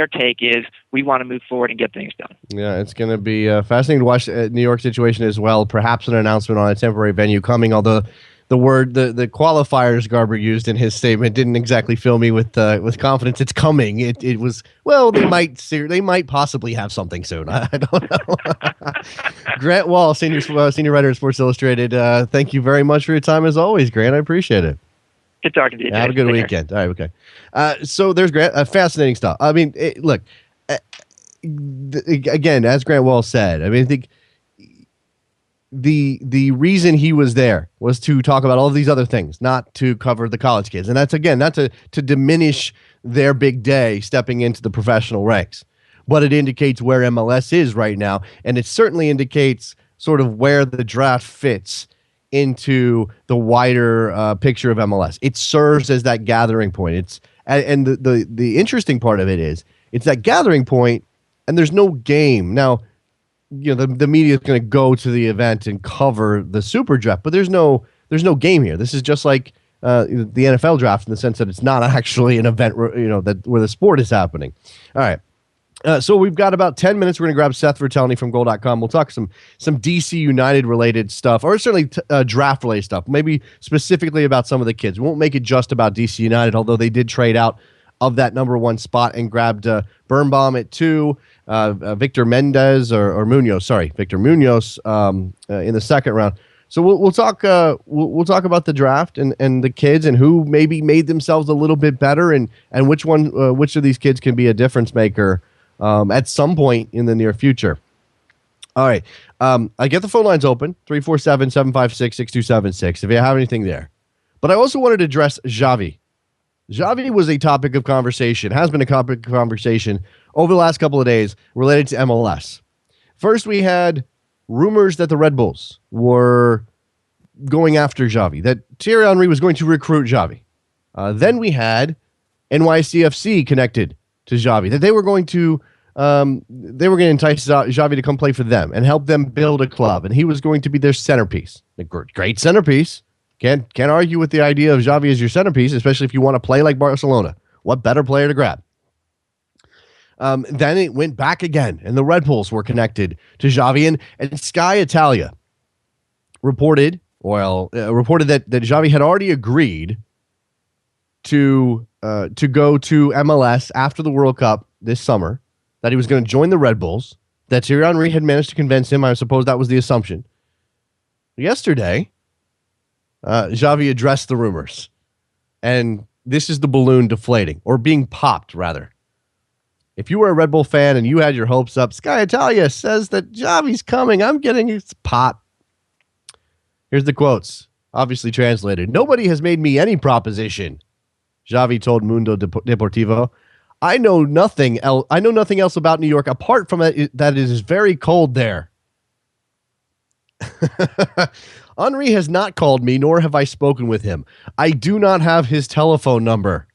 S4: take is we want to move forward and get things done.
S2: Yeah, it's going to be fascinating to watch New York situation as well. Perhaps an announcement on a temporary venue coming, although the qualifiers Garber used in his statement didn't exactly fill me with confidence. It's coming. It was, well, they might possibly have something soon. I don't know. Grant Wahl, senior writer at Sports Illustrated. Thank you very much for your time as always, Grant. I appreciate it.
S4: Good talking to you.
S2: Have a good weekend. All right, okay. So there's Grant. Fascinating stuff. I mean, look, again, as Grant Wahl said, I mean, I think the reason he was there was to talk about all of these other things, not to cover the college kids. And that's, again, not to diminish their big day stepping into the professional ranks. But it indicates where MLS is right now. And it certainly indicates sort of where the draft fits into the wider picture of MLS. It serves as that gathering point. And the interesting part of it is it's that gathering point, and there's no game. Now, you know, the media is going to go to the event and cover the Super Draft, but there's no game here. This is just like the NFL draft in the sense that it's not actually an event where the sport is happening. All right. So we've got about 10 minutes. We're going to grab Seth Vertelny from Goal.com. We'll talk some DC United related stuff, or certainly draft related stuff, maybe specifically about some of the kids. We won't make it just about DC United, although they did trade out of that number 1 spot and grabbed Birnbaum at 2, Victor Munoz in the second round. So we'll talk about the draft and the kids and who maybe made themselves a little bit better and which of these kids can be a difference maker at some point in the near future. All right. I get the phone lines open, 347-756-6276, if you have anything there. But I also wanted to address Xavi. Xavi was a topic of conversation, has been a topic of conversation over the last couple of days related to MLS. First, we had rumors that the Red Bulls were going after Xavi, that Thierry Henry was going to recruit Xavi. Then we had NYCFC connected to Xavi, that they were going to entice Xavi to come play for them and help them build a club, and he was going to be their centerpiece. A great centerpiece. Can't argue with the idea of Xavi as your centerpiece, especially if you want to play like Barcelona. What better player to grab? Then it went back again, and the Red Bulls were connected to Xavi, and Sky Italia reported that Xavi had already agreed to go to MLS after the World Cup this summer, that he was going to join the Red Bulls, that Thierry Henry had managed to convince him. I suppose that was the assumption. Yesterday, Xavi addressed the rumors, and this is the balloon deflating, or being popped, rather. If you were a Red Bull fan and you had your hopes up, Sky Italia says that Xavi's coming. I'm getting his pop. Here's the quotes, obviously translated. "Nobody has made me any proposition," Xavi told Mundo Deportivo. I know nothing else about New York apart from that it is very cold there. Henry has not called me, nor have I spoken with him. I do not have his telephone number.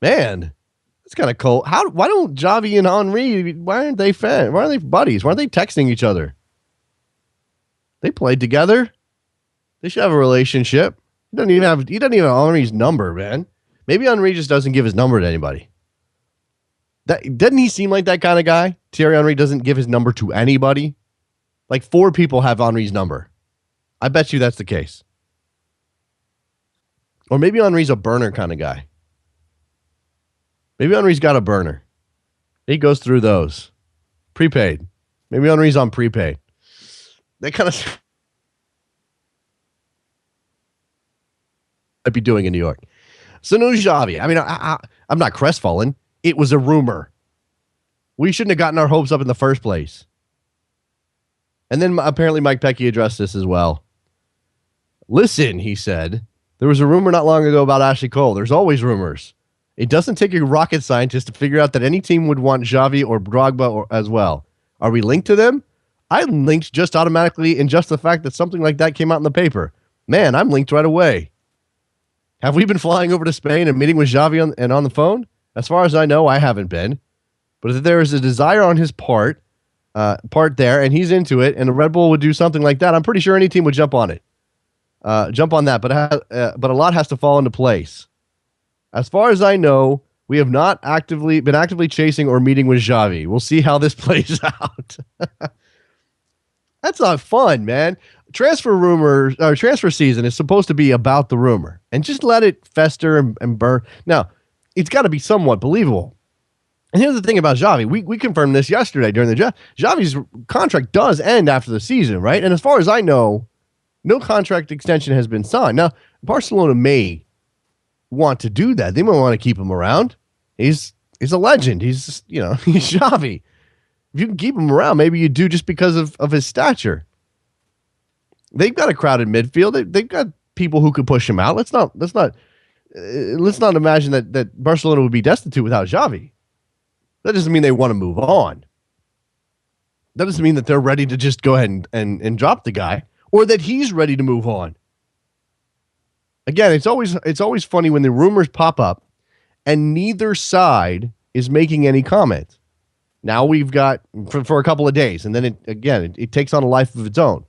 S2: Man, it's kind of cold. Why don't Xavi and Henry, why aren't they fans? Why aren't they buddies? Why aren't they texting each other? They played together. They should have a relationship. He doesn't even have Henry's number, man. Maybe Henry just doesn't give his number to anybody. Doesn't he seem like that kind of guy? Thierry Henry doesn't give his number to anybody. Like 4 people have Henry's number. I bet you that's the case. Or maybe Henry's a burner kind of guy. Maybe Henry's got a burner. He goes through those. Prepaid. Maybe Henry's on prepaid. They kind of might be doing in New York. So no Xavi. I mean, I'm not crestfallen. It was a rumor. We shouldn't have gotten our hopes up in the first place. And then apparently Mike Pecky addressed this as well. Listen, he said, there was a rumor not long ago about Ashley Cole. There's always rumors. It doesn't take a rocket scientist to figure out that any team would want Xavi or Drogba as well. Are we linked to them? I'm linked just automatically in just the fact that something like that came out in the paper. Man, I'm linked right away. Have we been flying over to Spain and meeting with Xavi on the phone? As far as I know, I haven't been. But if there is a desire on his part there, and he's into it, and the Red Bull would do something like that, I'm pretty sure any team would jump on it. Jump on that, but a lot has to fall into place. As far as I know, we have not been actively chasing or meeting with Xavi. We'll see how this plays out. That's not fun, man. Transfer season is supposed to be about the rumor, and just let it fester and burn. Now, it's got to be somewhat believable. And here's the thing about Xavi. We confirmed this yesterday during the draft. Xavi's contract does end after the season, right? And as far as I know, no contract extension has been signed. Now, Barcelona may want to do that. They might want to keep him around. He's a legend. He's he's Xavi. If you can keep him around, maybe you do just because of his stature. They've got a crowded midfield. They've got people who could push him out. Let's not imagine that Barcelona would be destitute without Xavi. That doesn't mean they want to move on. That doesn't mean that they're ready to just go ahead and drop the guy, or that he's ready to move on. Again, it's always funny when the rumors pop up and neither side is making any comment. Now we've got for a couple of days, and then it takes on a life of its own,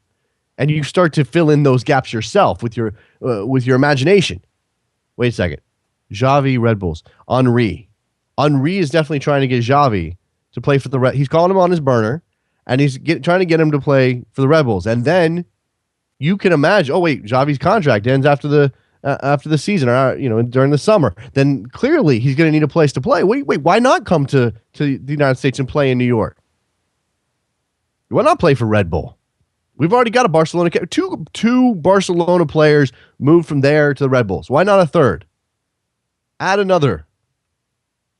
S2: and you start to fill in those gaps yourself with your imagination. Wait a second, Xavi, Red Bulls, Henry is definitely trying to get Xavi to play for the Red. He's calling him on his burner, and he's trying to get him to play for the Red Bulls, and then you can imagine. Oh wait, Xavi's contract ends after the season, or during the summer. Then clearly he's going to need a place to play. Wait, why not come to the United States and play in New York? Why not play for Red Bull? We've already got a Barcelona. Two Barcelona players moved from there to the Red Bulls. Why not a third? Add another.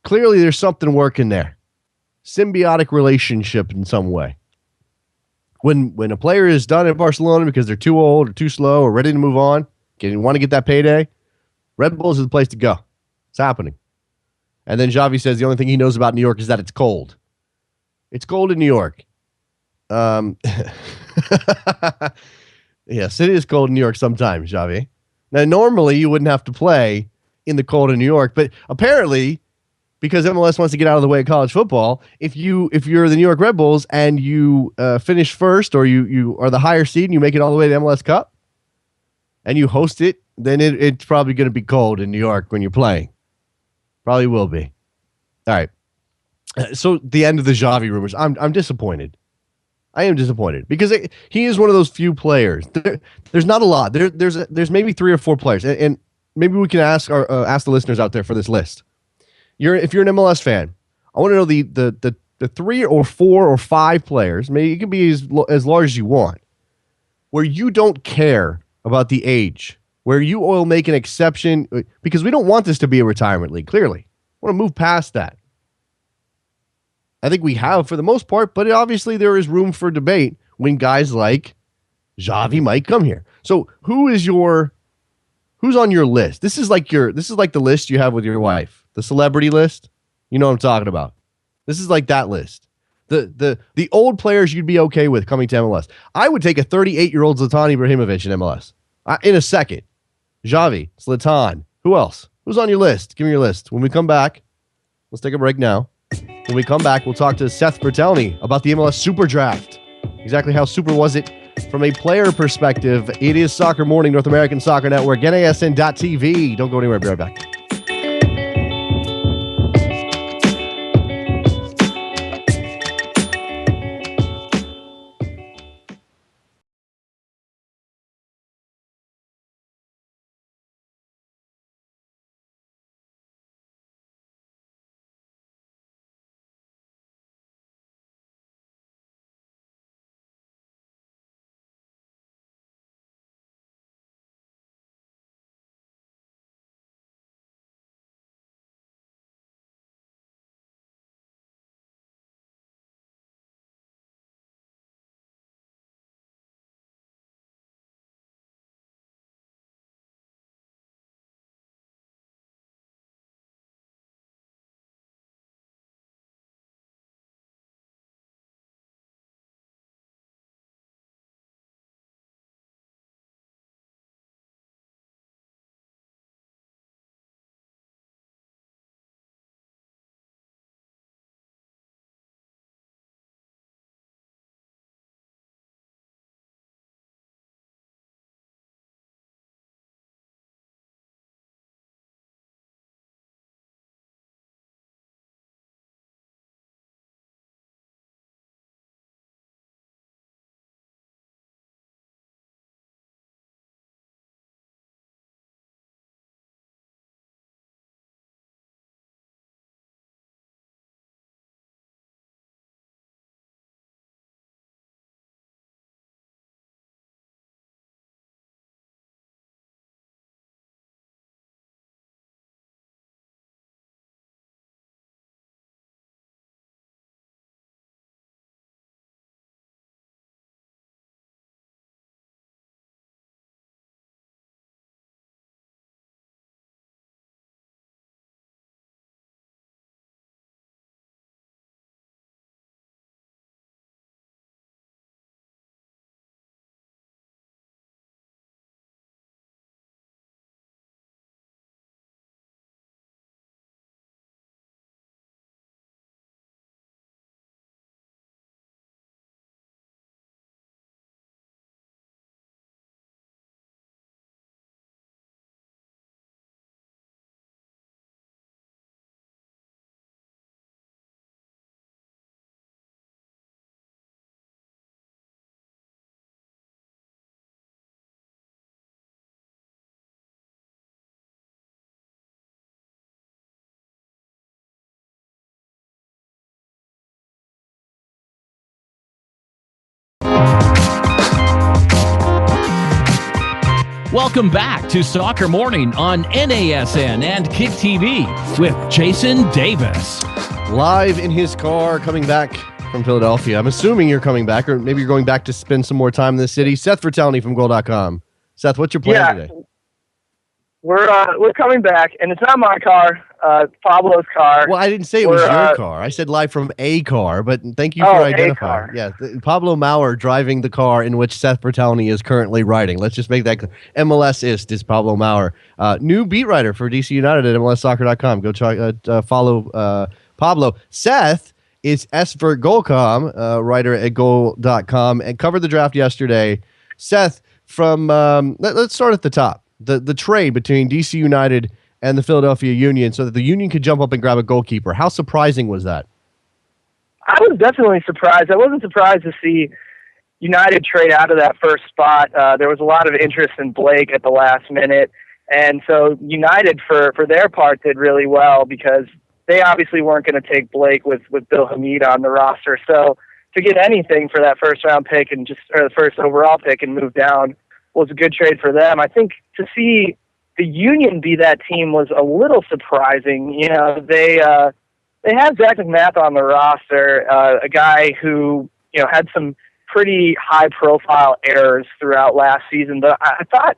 S2: Clearly there's something working there. Symbiotic relationship in some way. When a player is done at Barcelona because they're too old or too slow or ready to move on, want to get that payday, Red Bulls is the place to go. It's happening. And then Xavi says the only thing he knows about New York is that it's cold. It's cold in New York. Yes, it is cold in New York sometimes, Xavi. Now, normally you wouldn't have to play in the cold in New York, but apparently, because MLS wants to get out of the way of college football, if you're the New York Red Bulls and you finish first, or you are the higher seed and you make it all the way to the MLS Cup and you host it, then it's probably going to be cold in New York when you're playing. Probably will be. All right. So the end of the Xavi rumors. I'm disappointed. I am disappointed because he is one of those few players. There's not a lot. There's maybe 3 or 4 players, and maybe we can ask the listeners out there for this list. If you're an MLS fan, I want to know the 3 or 4 or 5 players. Maybe it can be as large as you want, where you don't care about the age, where you will make an exception because we don't want this to be a retirement league. Clearly, I want to move past that. I think we have for the most part, but obviously there is room for debate when guys like Xavi might come here. So who's on your list? This is like the list you have with your wife, the celebrity list. You know what I'm talking about. This is like that list. The old players you'd be okay with coming to MLS. I would take a 38-year-old Zlatan Ibrahimovic in MLS in a second. Xavi, Zlatan. Who else? Who's on your list? Give me your list. When we come back, let's take a break now. When we come back, we'll talk to Seth Bertelny about the MLS Super Draft. Exactly how super was it from a player perspective? It is Soccer Morning, North American Soccer Network, NASN.TV. Don't go anywhere. Be right back.
S1: Welcome back to Soccer Morning on NASN and Kick TV with Jason Davis.
S2: Live in his car, coming back from Philadelphia. I'm assuming you're coming back, or maybe you're going back to spend some more time in the city. Seth Vertelny from Goal.com. Seth, what's your plan today?
S5: We're coming back, and it's not my car, Pablo's car.
S2: Well, I didn't say it was your car. I said live from a car, but thank you for identifying. Yeah, Pablo Maurer driving the car in which Seth Vertelny is currently riding. Let's just make that clear. MLS-ist is Pablo Maurer. New beat writer for DC United at MLSsoccer.com. Go try follow Pablo. Seth is SVertGoalcom, writer at Goal.com, and covered the draft yesterday. Seth, from let's start at the top. The trade between DC United and the Philadelphia Union so that the Union could jump up and grab a goalkeeper. How surprising was that?
S5: I was definitely surprised. I wasn't surprised to see United trade out of that first spot. There was a lot of interest in Blake at the last minute. And so United, for their part, did really well because they obviously weren't going to take Blake with Bill Hamid on the roster. So to get anything for that first-round pick or the first overall pick and move down was a good trade for them. I think to see the Union be that team was a little surprising. You know, they have Zach McMath on the roster, a guy who, you know, had some pretty high-profile errors throughout last season. But I thought,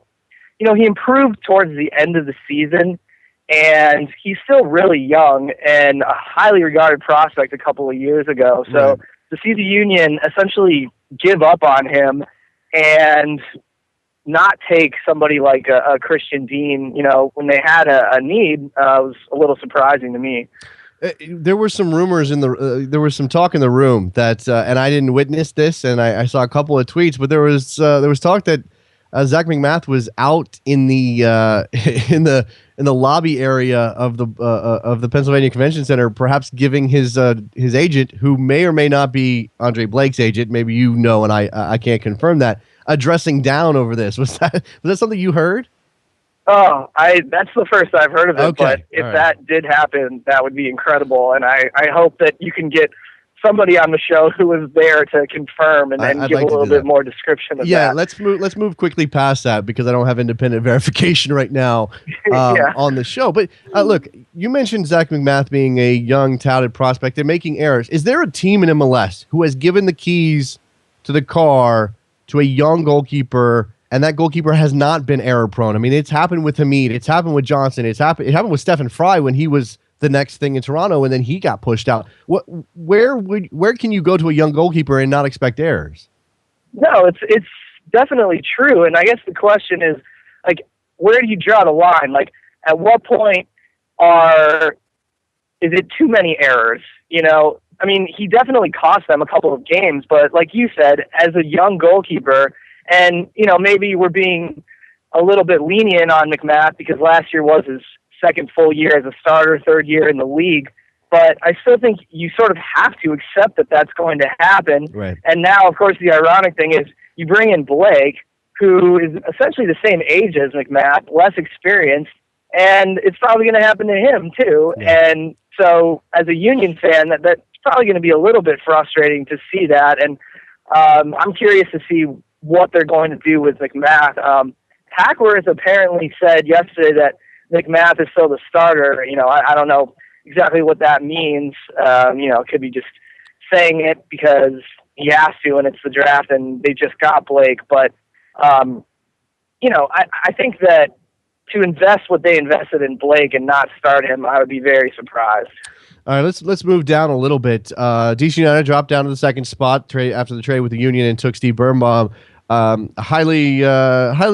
S5: you know, he improved towards the end of the season, and he's still really young and a highly regarded prospect a couple of years ago. So to see the Union essentially give up on him and not take somebody like a Christian Dean, you know, when they had a need, was a little surprising to me.
S2: There were some rumors there was some talk in the room that, and I didn't witness this, and I saw a couple of tweets, but there was talk that Zach McMath was out in the in the lobby area of the Pennsylvania Convention Center, perhaps giving his agent, who may or may not be Andre Blake's agent, maybe you know, and I can't confirm that, addressing down over this. Was that something you heard?
S5: Oh, that's the first I've heard of it.
S2: Okay.
S5: But if that did happen, that would be incredible. And I hope that you can get somebody on the show who was there to confirm and then give a little bit more description of that.
S2: Yeah, let's move quickly past that because I don't have independent verification right now on the show. But look, you mentioned Zach McMath being a young, touted prospect and making errors. Is there a team in MLS who has given the keys to the car to a young goalkeeper, and that goalkeeper has not been error prone? I mean, it's happened with Hamid, it's happened with Johnson, it happened with Stephen Fry when he was the next thing in Toronto, and then he got pushed out. Where can you go to a young goalkeeper and not expect errors?
S5: No, it's definitely true. And I guess the question is, like, where do you draw the line? Like, at what point is it too many errors? You know, I mean, he definitely cost them a couple of games, but like you said, as a young goalkeeper, and, you know, maybe we're being a little bit lenient on McMath because last year was his second full year as a starter, third year in the league, but I still think you sort of have to accept that that's going to happen.
S2: Right.
S5: And now, of course, the ironic thing is you bring in Blake, who is essentially the same age as McMath, less experienced, and it's probably going to happen to him too. Yeah. And so as a Union fan, that's probably going to be a little bit frustrating to see that. And I'm curious to see what they're going to do with McMath. Hackworth apparently said yesterday that McMath is still the starter. You know, I don't know exactly what that means. You know, it could be just saying it because he has to and it's the draft and they just got Blake. But, you know, I think that to invest what they invested in Blake and not start him, I would be very surprised.
S2: All right, let's move down a little bit. DC United dropped down to the second spot after the trade with the Union and took Steve Birnbaum. Highly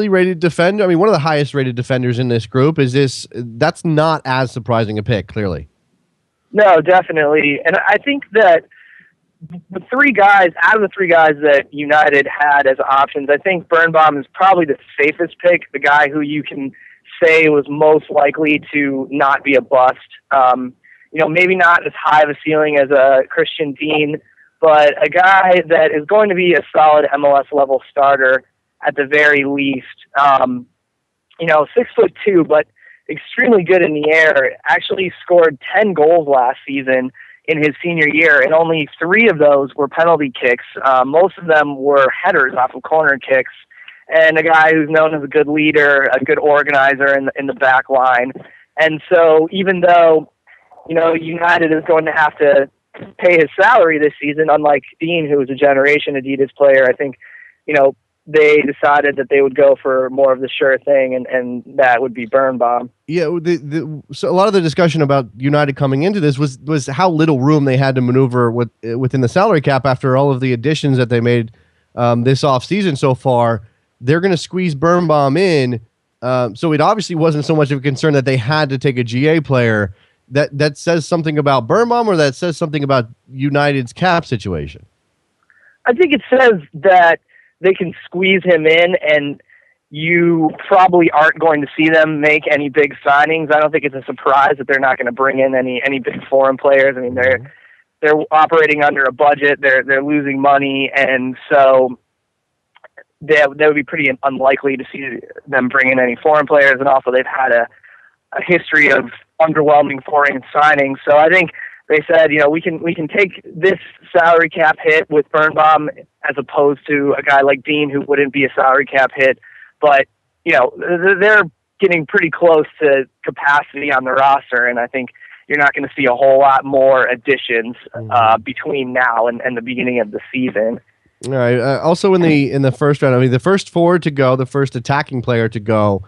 S2: rated defender. I mean, one of the highest rated defenders in this group. That's not as surprising a pick, clearly.
S5: No, definitely. And I think that the three guys that United had as options, I think Birnbaum is probably the safest pick, the guy who you can say was most likely to not be a bust. You know, maybe not as high of a ceiling as a Christian Dean, but a guy that is going to be a solid MLS level starter at the very least. You know, 6'2", but extremely good in the air. Actually scored 10 goals last season in his senior year, and only 3 of those were penalty kicks. Most of them were headers off of corner kicks. and a guy who's known as a good leader, a good organizer in the back line. And so even though, United is going to have to pay his salary this season, unlike Dean, who was a generation Adidas player, I think, they decided that they would go for more of the sure thing, and that would be Birnbaum.
S2: Yeah, so a lot of the discussion about United coming into this was how little room they had to maneuver within the salary cap after all of the additions that they made this offseason so far. They're going to squeeze Birnbaum in, so it obviously wasn't so much of a concern that they had to take a GA player. That says something about Birnbaum, or that says something about United's cap situation?
S5: I think it says that they can squeeze him in, and you probably aren't going to see them make any big signings. I don't think it's a surprise that they're not going to bring in any big foreign players. I mean, they're operating under a budget. They're losing money, and so that would be pretty unlikely to see them bring in any foreign players. And also, they've had a history of underwhelming foreign signings. So I think they said, we can take this salary cap hit with Birnbaum as opposed to a guy like Dean, who wouldn't be a salary cap hit. But, they're getting pretty close to capacity on the roster, and I think you're not going to see a whole lot more additions between now and the beginning of the season.
S2: All right. Also in the first round, I mean, the first forward to go, the first attacking player to go,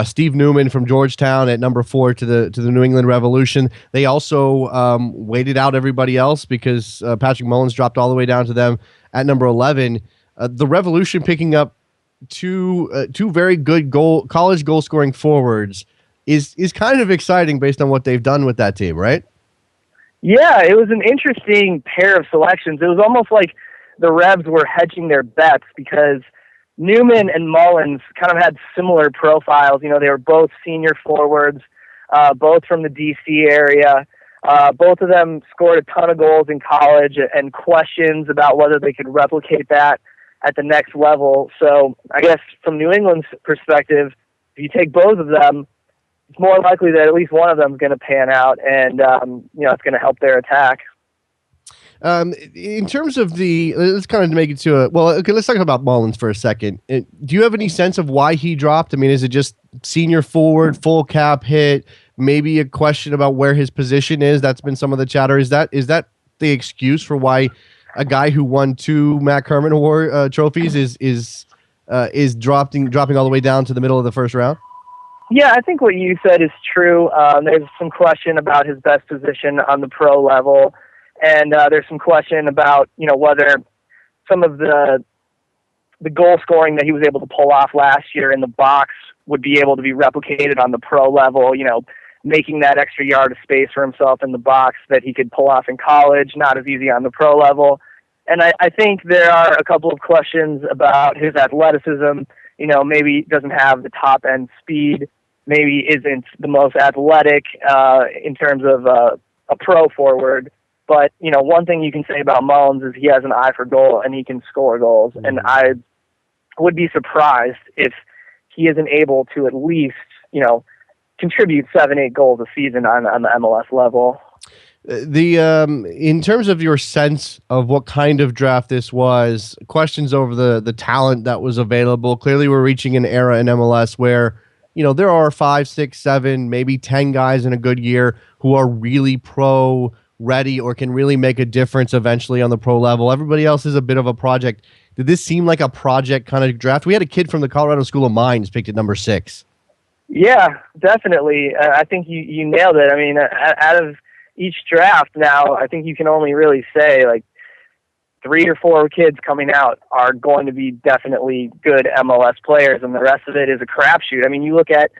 S2: Steve Newman from Georgetown at number 4 to the New England Revolution. They also waited out everybody else because Patrick Mullins dropped all the way down to them at number 11. The Revolution picking up two very good college goal scoring forwards is kind of exciting based on what they've done with that team, right?
S5: Yeah, it was an interesting pair of selections. It was almost like the Revs were hedging their bets because Newman and Mullins kind of had similar profiles. They were both senior forwards, both from the D.C. area. Both of them scored a ton of goals in college, and questions about whether they could replicate that at the next level. So I guess from New England's perspective, if you take both of them, it's more likely that at least one of them is going to pan out, and it's going to help their attack.
S2: In terms of let's kind of make it to let's talk about Mullins for a second. Do you have any sense of why he dropped? I mean, is it just senior forward, full cap hit, maybe a question about where his position is? That's been some of the chatter. Is that the excuse for why a guy who won 2 Matt Kerman Award trophies is dropping all the way down to the middle of the first round?
S5: Yeah, I think what you said is true. There's some question about his best position on the pro level. And there's some question about, whether some of the goal scoring that he was able to pull off last year in the box would be able to be replicated on the pro level, making that extra yard of space for himself in the box that he could pull off in college, not as easy on the pro level. And I think there are a couple of questions about his athleticism. Maybe he doesn't have the top end speed, maybe isn't the most athletic in terms of a pro forward. But, one thing you can say about Mullins is he has an eye for goal and he can score goals. And I would be surprised if he isn't able to at least, contribute 7-8 goals a season on the MLS level.
S2: In terms of your sense of what kind of draft this was, questions over the talent that was available. Clearly we're reaching an era in MLS where, there are 5, 6, 7, maybe 10 guys in a good year who are really pro ready or can really make a difference eventually on the pro level. Everybody else is a bit of a project. Did this seem like a project kind of draft? We had a kid from the Colorado School of Mines picked at number 6.
S5: Yeah, definitely. I think you nailed it. I mean, out of each draft now, I think you can only really say like 3 or 4 kids coming out are going to be definitely good MLS players, and the rest of it is a crapshoot. I mean, you look at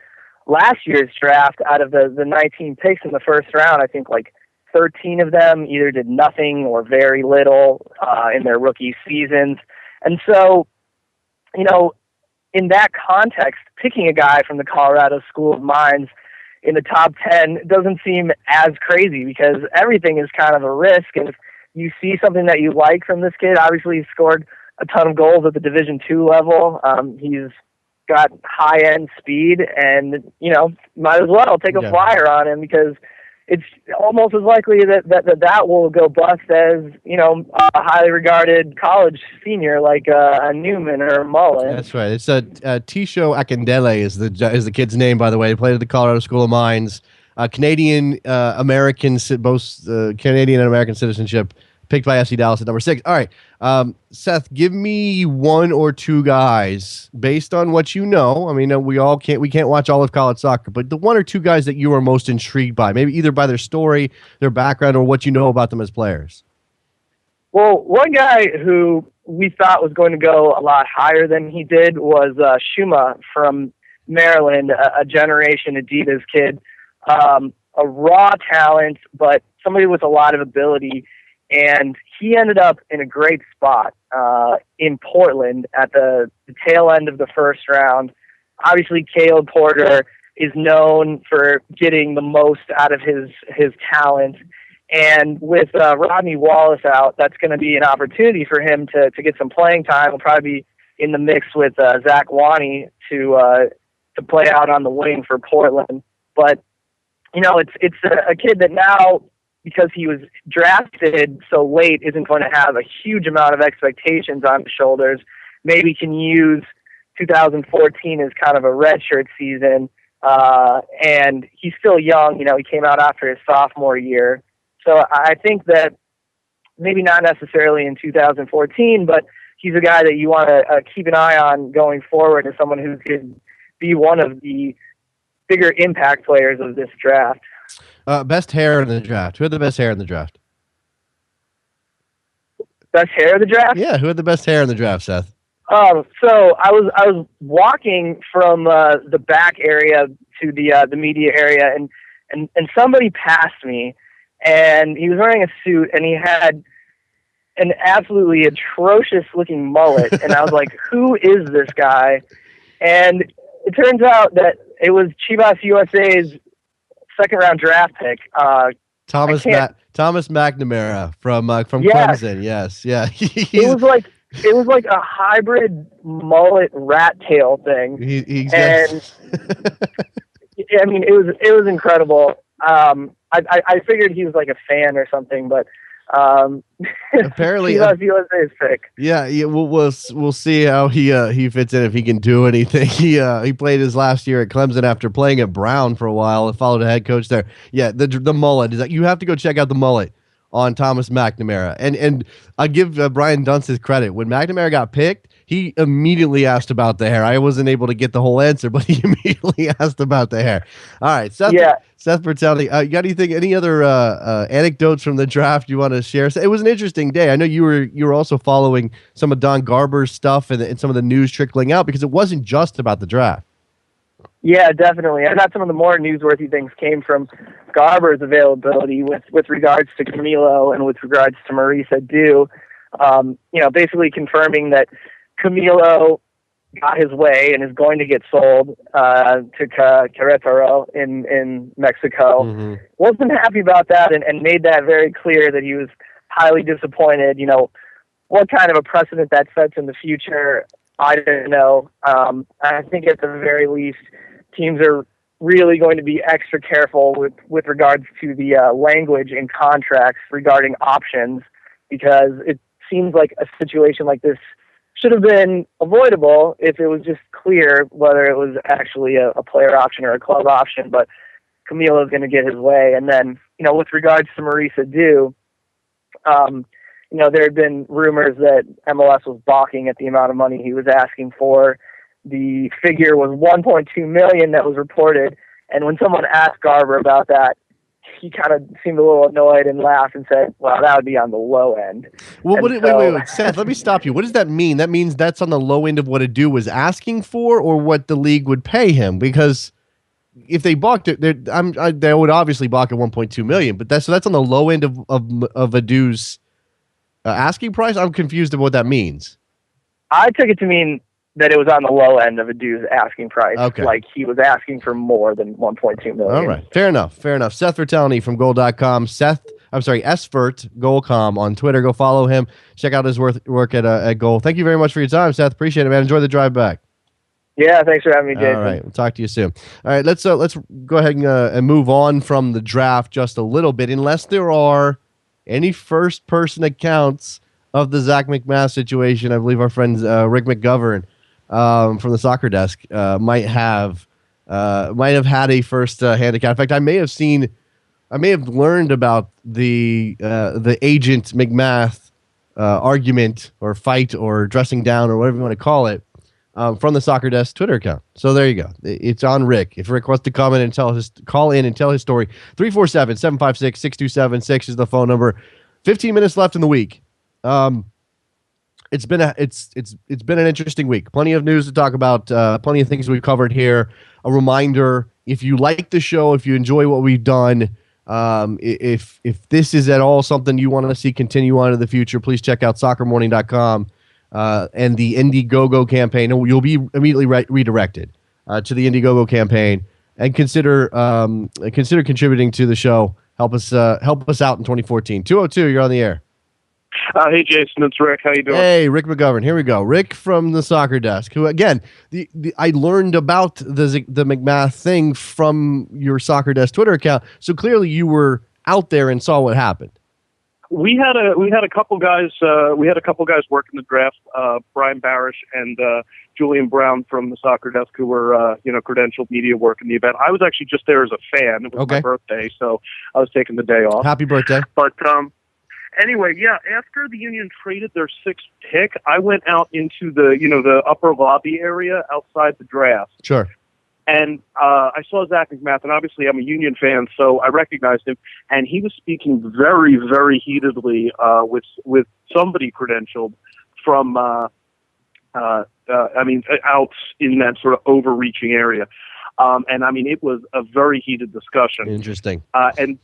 S5: last year's draft, out of the 19 picks in the first round, I think like 13 of them either did nothing or very little in their rookie seasons. And so, in that context, picking a guy from the Colorado School of Mines in the top 10 doesn't seem as crazy because everything is kind of a risk. And if you see something that you like from this kid, obviously he scored a ton of goals at the Division II level. He's got high-end speed and, might as well take a flyer on him because it's almost as likely that will go bust as, a highly regarded college senior like a Newman or Mullen.
S2: That's right. It's Tisho Akindele is the kid's name, by the way. He played at the Colorado School of Mines. Canadian American, both Canadian and American citizenship, picked by FC Dallas at number 6. All right, Seth, give me one or two guys based on what you know. I mean, we can't watch all of college soccer, but the one or two guys that you are most intrigued by, maybe either by their story, their background, or what you know about them as players.
S5: Well, one guy who we thought was going to go a lot higher than he did was Shuma from Maryland, a Generation Adidas kid, a raw talent, but somebody with a lot of ability. And he ended up in a great spot in Portland at the tail end of the first round. Obviously, Caleb Porter is known for getting the most out of his talent. And with Rodney Wallace out, that's going to be an opportunity for him to get some playing time. He'll probably be in the mix with Zach Wani to play out on the wing for Portland. But, it's a kid that now, because he was drafted so late, isn't going to have a huge amount of expectations on his shoulders. Maybe can use 2014 as kind of a redshirt season. And he's still young. He came out after his sophomore year. So I think that maybe not necessarily in 2014, but he's a guy that you want to keep an eye on going forward as someone who could be one of the bigger impact players of this draft.
S2: Best hair in the draft. Who had the best hair in the draft?
S5: Best hair of the draft?
S2: Yeah, who had the best hair in the draft, Seth?
S5: So I was walking from the back area to the media area, and somebody passed me, and he was wearing a suit, and he had an absolutely atrocious looking mullet, and I was like, who is this guy? And it turns out that it was Chivas USA's second round draft pick.
S2: Thomas McNamara from Clemson. Yes. Yeah.
S5: It was like a hybrid mullet rat tail thing. I mean, it was incredible. I figured he was like a fan or something, but
S2: apparently
S5: he was USA's pick.
S2: Yeah. We'll see how he fits in, if he can do anything. He played his last year at Clemson after playing at Brown for a while and followed a head coach there. Yeah, the mullet is that you have to go check out the mullet on Thomas McNamara. And I give Brian Dunst his credit. When McNamara got picked, he immediately asked about the hair. I wasn't able to get the whole answer, but he immediately asked about the hair. All right, Seth Bertelli, you got any other anecdotes from the draft you want to share? It was an interesting day. I know you were also following some of Don Garber's stuff and some of the news trickling out, because it wasn't just about the draft.
S5: Yeah, definitely. I thought some of the more newsworthy things came from Garber's availability with regards to Camilo and with regards to Marisa Adu. Basically confirming that Camilo got his way and is going to get sold to Querétaro in Mexico. Mm-hmm. Wasn't happy about that and made that very clear that he was highly disappointed. What kind of a precedent that sets in the future, I don't know. I think at the very least, teams are really going to be extra careful with regards to the language in contracts regarding options, because it seems like a situation like this should have been avoidable if it was just clear whether it was actually a player option or a club option. But Camilo is going to get his way. And then, with regards to Marisa Adu, there had been rumors that MLS was balking at the amount of money he was asking for. The figure was $1.2 million that was reported. And when someone asked Garber about that, he kind of seemed a little annoyed and laughed and said, well, that would be on the low end.
S2: Well, wait, Seth, let me stop you. What does that mean? That means that's on the low end of what Adu was asking for, or what the league would pay him? Because if they balked it, they would obviously balk at $1.2 million, but that's on the low end of Adu's asking price. I'm confused about what that means.
S5: I took it to mean that it was on the low end of Adu's asking price.
S2: Okay.
S5: Like he was asking for more than $1.2 million.
S2: All right. Fair enough. Seth Bertelli from goal.com. SVert, Goal.com on Twitter. Go follow him. Check out his work at Goal. Thank you very much for your time, Seth. Appreciate it, man. Enjoy the drive back.
S5: Yeah, thanks for having me, Jason.
S2: All right, we'll talk to you soon. All right, let's go ahead and move on from the draft just a little bit, unless there are any first-person accounts of the Zach McMath situation. I believe our friend Rick McGovern from the Soccer Desk might have had a first-hand account. In fact, I may have learned about the agent McMath argument or fight or dressing down or whatever you want to call it from the Soccer Desk Twitter account. So there you go. It's on Rick. If Rick wants to call in and tell his story, 347-756-6276 is the phone number. 15 minutes left in the week. It's been an interesting week. Plenty of news to talk about. Plenty of things we've covered here. A reminder: if you like the show, if you enjoy what we've done, if this is at all something you want to see continue on in the future, please check out soccermorning.com and the Indiegogo campaign. You'll be immediately redirected to the Indiegogo campaign, and consider contributing to the show. Help us out in 2014. 202, you're on the air.
S6: Hey, Jason, it's Rick. How you doing?
S2: Hey, Rick McGovern. Here we go. Rick from the Soccer Desk, who, again, I learned about the McMath thing from your Soccer Desk Twitter account, so clearly you were out there and saw what happened.
S6: We had a couple guys working the draft, Brian Barish and Julian Brown from the Soccer Desk, who were credentialed media working the event. I was actually just there as a fan. It was my birthday, so I was taking the day off.
S2: Happy birthday!
S6: But anyway, yeah. After the Union traded their sixth pick, I went out into the upper lobby area outside the draft.
S2: Sure.
S6: And I saw Zach McMath, and obviously I'm a Union fan, so I recognized him. And he was speaking very, very heatedly with somebody credentialed from, out in that sort of overreaching area. And I mean, it was a very heated discussion.
S2: Interesting.
S6: And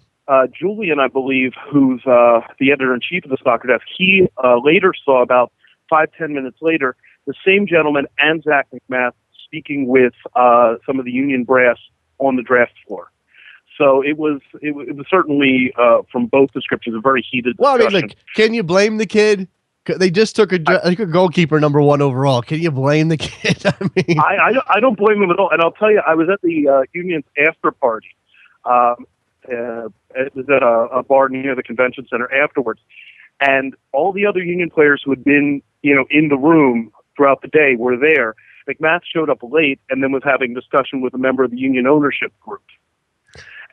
S6: Julian, I believe, who's the editor-in-chief of the Soccer Desk, he later saw about 5-10 minutes later the same gentleman and Zach McMath speaking with some of the Union brass on the draft floor. So it was certainly, from both descriptions, a very heated discussion.
S2: Well, I mean, can you blame the kid? They just took a goalkeeper number 1 overall. Can you blame the kid? I mean,
S6: I don't blame him at all. And I'll tell you, I was at the Union's after party. It was at a bar near the convention center afterwards, and all the other Union players who had been, in the room throughout the day were there. McMath showed up late and then was having discussion with a member of the Union ownership group.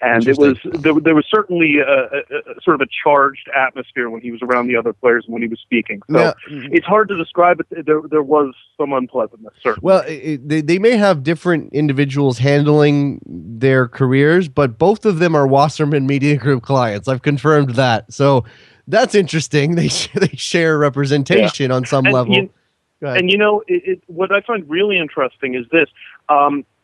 S6: And there was certainly a sort of a charged atmosphere when he was around the other players and when he was speaking. So it's hard to describe it. There was some unpleasantness, certainly.
S2: Well, they may have different individuals handling their careers, but both of them are Wasserman Media Group clients. I've confirmed that. So that's interesting. They share representation on some level. What I find really interesting is this.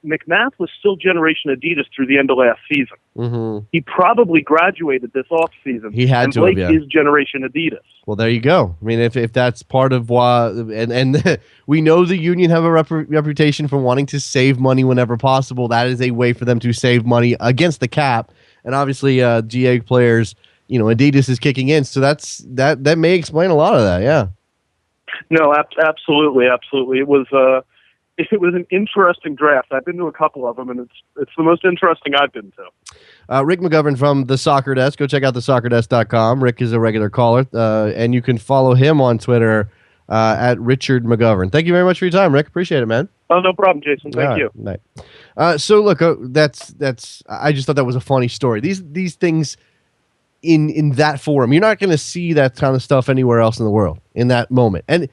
S2: McMath was still Generation Adidas through the end of last season. Mm-hmm.
S6: He probably graduated this offseason.
S2: He had
S6: and
S2: to
S6: Blake
S2: have, yeah.
S6: is Generation Adidas.
S2: Well, there you go. I mean, if that's part of why, and we know the Union have a reputation for wanting to save money whenever possible. That is a way for them to save money against the cap. And obviously, GA players, Adidas is kicking in. So that may explain a lot of that. Yeah.
S6: No, absolutely. It was an interesting draft. I've been to a couple of them, and it's the most interesting I've been to.
S2: Rick McGovern from the Soccer Desk. Go check out thesoccerdesk.com. Rick is a regular caller, and you can follow him on Twitter at Richard McGovern. Thank you very much for your time, Rick. Appreciate it, man.
S6: Oh, no problem, Jason. Thank you.
S2: Night. So look, that's. I just thought that was a funny story. These things in that forum, you're not going to see that kind of stuff anywhere else in the world in that moment, and.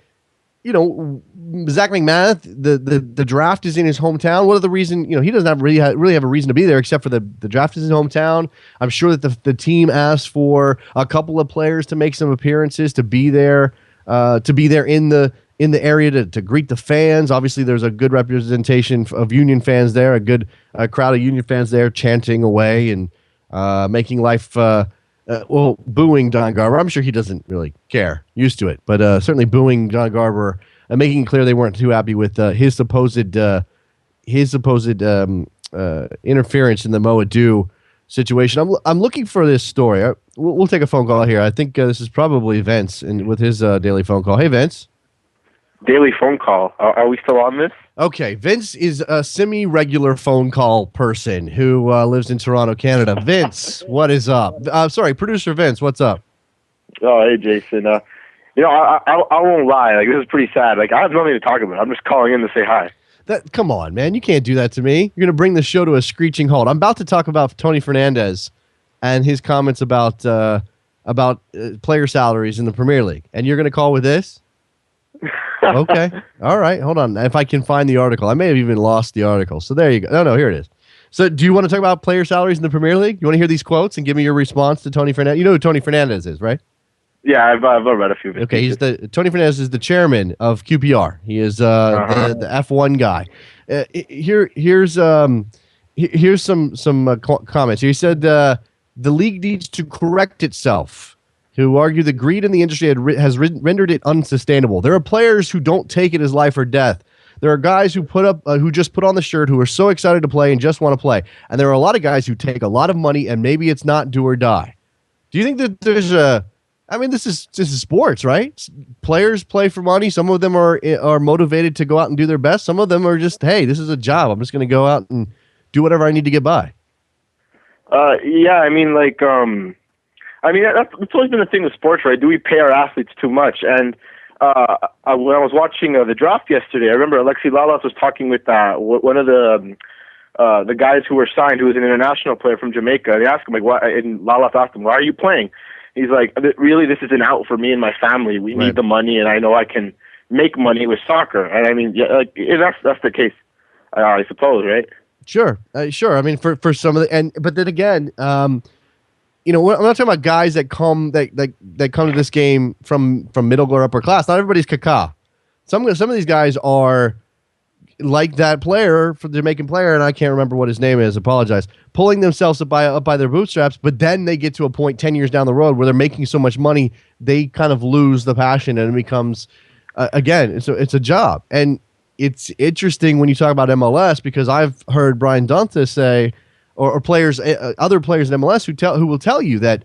S2: Zach McMath, the draft is in his hometown. What are the reason? He doesn't really have a reason to be there except for the draft is in his hometown. I'm sure that the team asked for a couple of players to make some appearances, to be there in the area to greet the fans. Obviously, there's a good representation of Union fans there, a good crowd of Union fans there chanting away and making life. Booing Don Garber. I'm sure he doesn't really care, used to it, but certainly booing Don Garber and making it clear they weren't too happy with his supposed interference in the Mo Adu situation. I'm looking for this story. We'll take a phone call here. I think this is probably Vince with his daily phone call. Hey, Vince.
S7: Daily phone call. Are we still on this?
S2: Okay, Vince is a semi-regular phone call person who lives in Toronto, Canada. Vince, what is up? Sorry, producer Vince, what's up?
S7: Oh, hey, Jason. I won't lie. Like, this is pretty sad. Like, I have nothing to talk about. I'm just calling in to say hi.
S2: Come on, man. You can't do that to me. You're going to bring the show to a screeching halt. I'm about to talk about Tony Fernandez and his comments about player salaries in the Premier League. And you're going to call with this? Okay. All right. Hold on. If I can find the article. I may have even lost the article. So there you go. No, here it is. So do you want to talk about player salaries in the Premier League? You want to hear these quotes and give me your response to Tony Fernandez? You know who Tony Fernandez is, right?
S7: Yeah, I've read a few.
S2: Okay, Tony Fernandez is the chairman of QPR. He is the F1 guy. Here's some comments. He said the league needs to correct itself. Who argue the greed in the industry has rendered it unsustainable. There are players who don't take it as life or death. There are guys who who just put on the shirt, who are so excited to play and just want to play. And there are a lot of guys who take a lot of money and maybe it's not do or die. Do you think that there's this is sports, right? Players play for money. Some of them are motivated to go out and do their best. Some of them are just, hey, this is a job. I'm just going to go out and do whatever I need to get by.
S7: That's always been the thing with sports, right? Do we pay our athletes too much? And when I was watching the draft yesterday, I remember Alexei Lalas was talking with one of the guys who were signed, who was an international player from Jamaica. They asked him, like, why? And Lalas asked him, why are you playing? He's like, really, this is an out for me and my family. We need the money, and I know I can make money with soccer. And I mean, that's the case, I suppose, right?
S2: Sure. I mean, for some of but then again, I'm not talking about guys that come to this game from middle or upper class. Not everybody's Kaká. Some of these guys are like that player, for the Jamaican player, and I can't remember what his name is. Apologize. Pulling themselves up by their bootstraps, but then they get to a point 10 years down the road where they're making so much money, they kind of lose the passion, and it becomes it's a job. And it's interesting when you talk about MLS, because I've heard Brian Donta say, or players, other players in MLS who will tell you that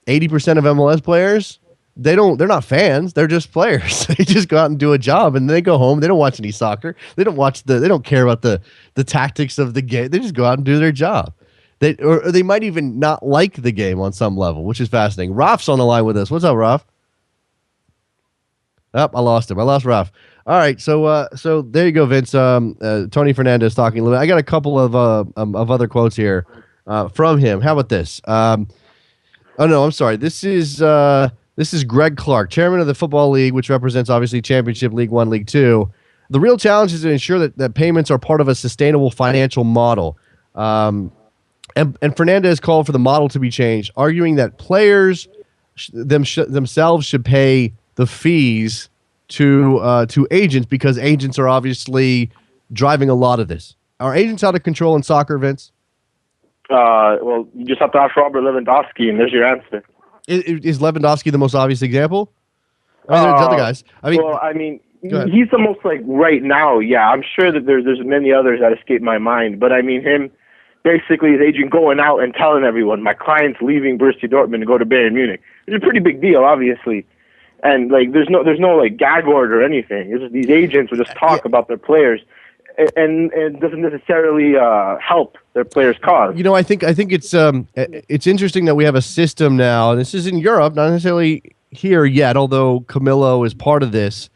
S2: 80% of MLS players, they're not fans, they're just players. They just go out and do a job, and they go home. They don't watch any soccer. They don't care about the tactics of the game. They just go out and do their job. They might even not like the game on some level, which is fascinating. Raf's on the line with us. What's up, Raf? Oh, I lost him. I lost Raf. All right, so there you go, Vince. Tony Fernandez talking a little bit. I got a couple of other quotes here from him. How about this? Oh no, I'm sorry. This is Greg Clark, chairman of the Football League, which represents obviously Championship, League One, League Two. The real challenge is to ensure that payments are part of a sustainable financial model. And Fernandez called for the model to be changed, arguing that players themselves should pay the fees to agents, because agents are obviously driving a lot of this. Are agents out of control in soccer, Vince?
S7: Well, you just have to ask Robert Lewandowski, and there's your answer.
S2: Is Lewandowski the most obvious example? I mean, there's other guys.
S7: He's the most, like, right now. Yeah, I'm sure that there's many others that escape my mind. But I mean, him, basically, his agent going out and telling everyone, my client's leaving Borussia Dortmund to go to Bayern Munich. It's a pretty big deal, obviously. And like, there's no like gag order or anything. It's just these agents will just talk about their players, and it doesn't necessarily help their players' cause.
S2: I think it's interesting that we have a system now, and this is in Europe, not necessarily here yet, although Camillo is part of this.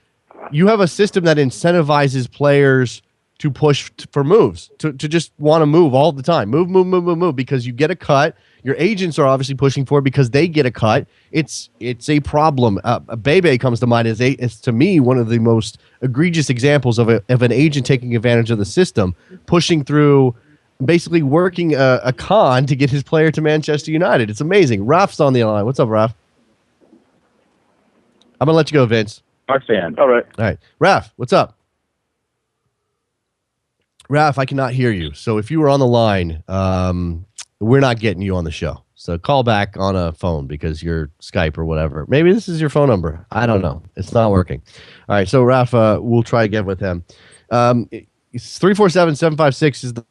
S2: You have a system that incentivizes players to push for moves, to just want to move all the time, move, because you get a cut. Your agents are obviously pushing for it because they get a cut. It's a problem. Bebe comes to mind as to me one of the most egregious examples of an agent taking advantage of the system, pushing through, basically working a con to get his player to Manchester United. It's amazing. Raf's on the line. What's up, Raf? I'm gonna let you go, Vince.
S7: Our fan. All right.
S2: Raf, what's up? Raf, I cannot hear you. So if you were on the line, we're not getting you on the show. So call back on a phone, because your Skype or whatever. Maybe this is your phone number. I don't know. It's not working. All right. So Raf, we'll try again with him. 347-756 is the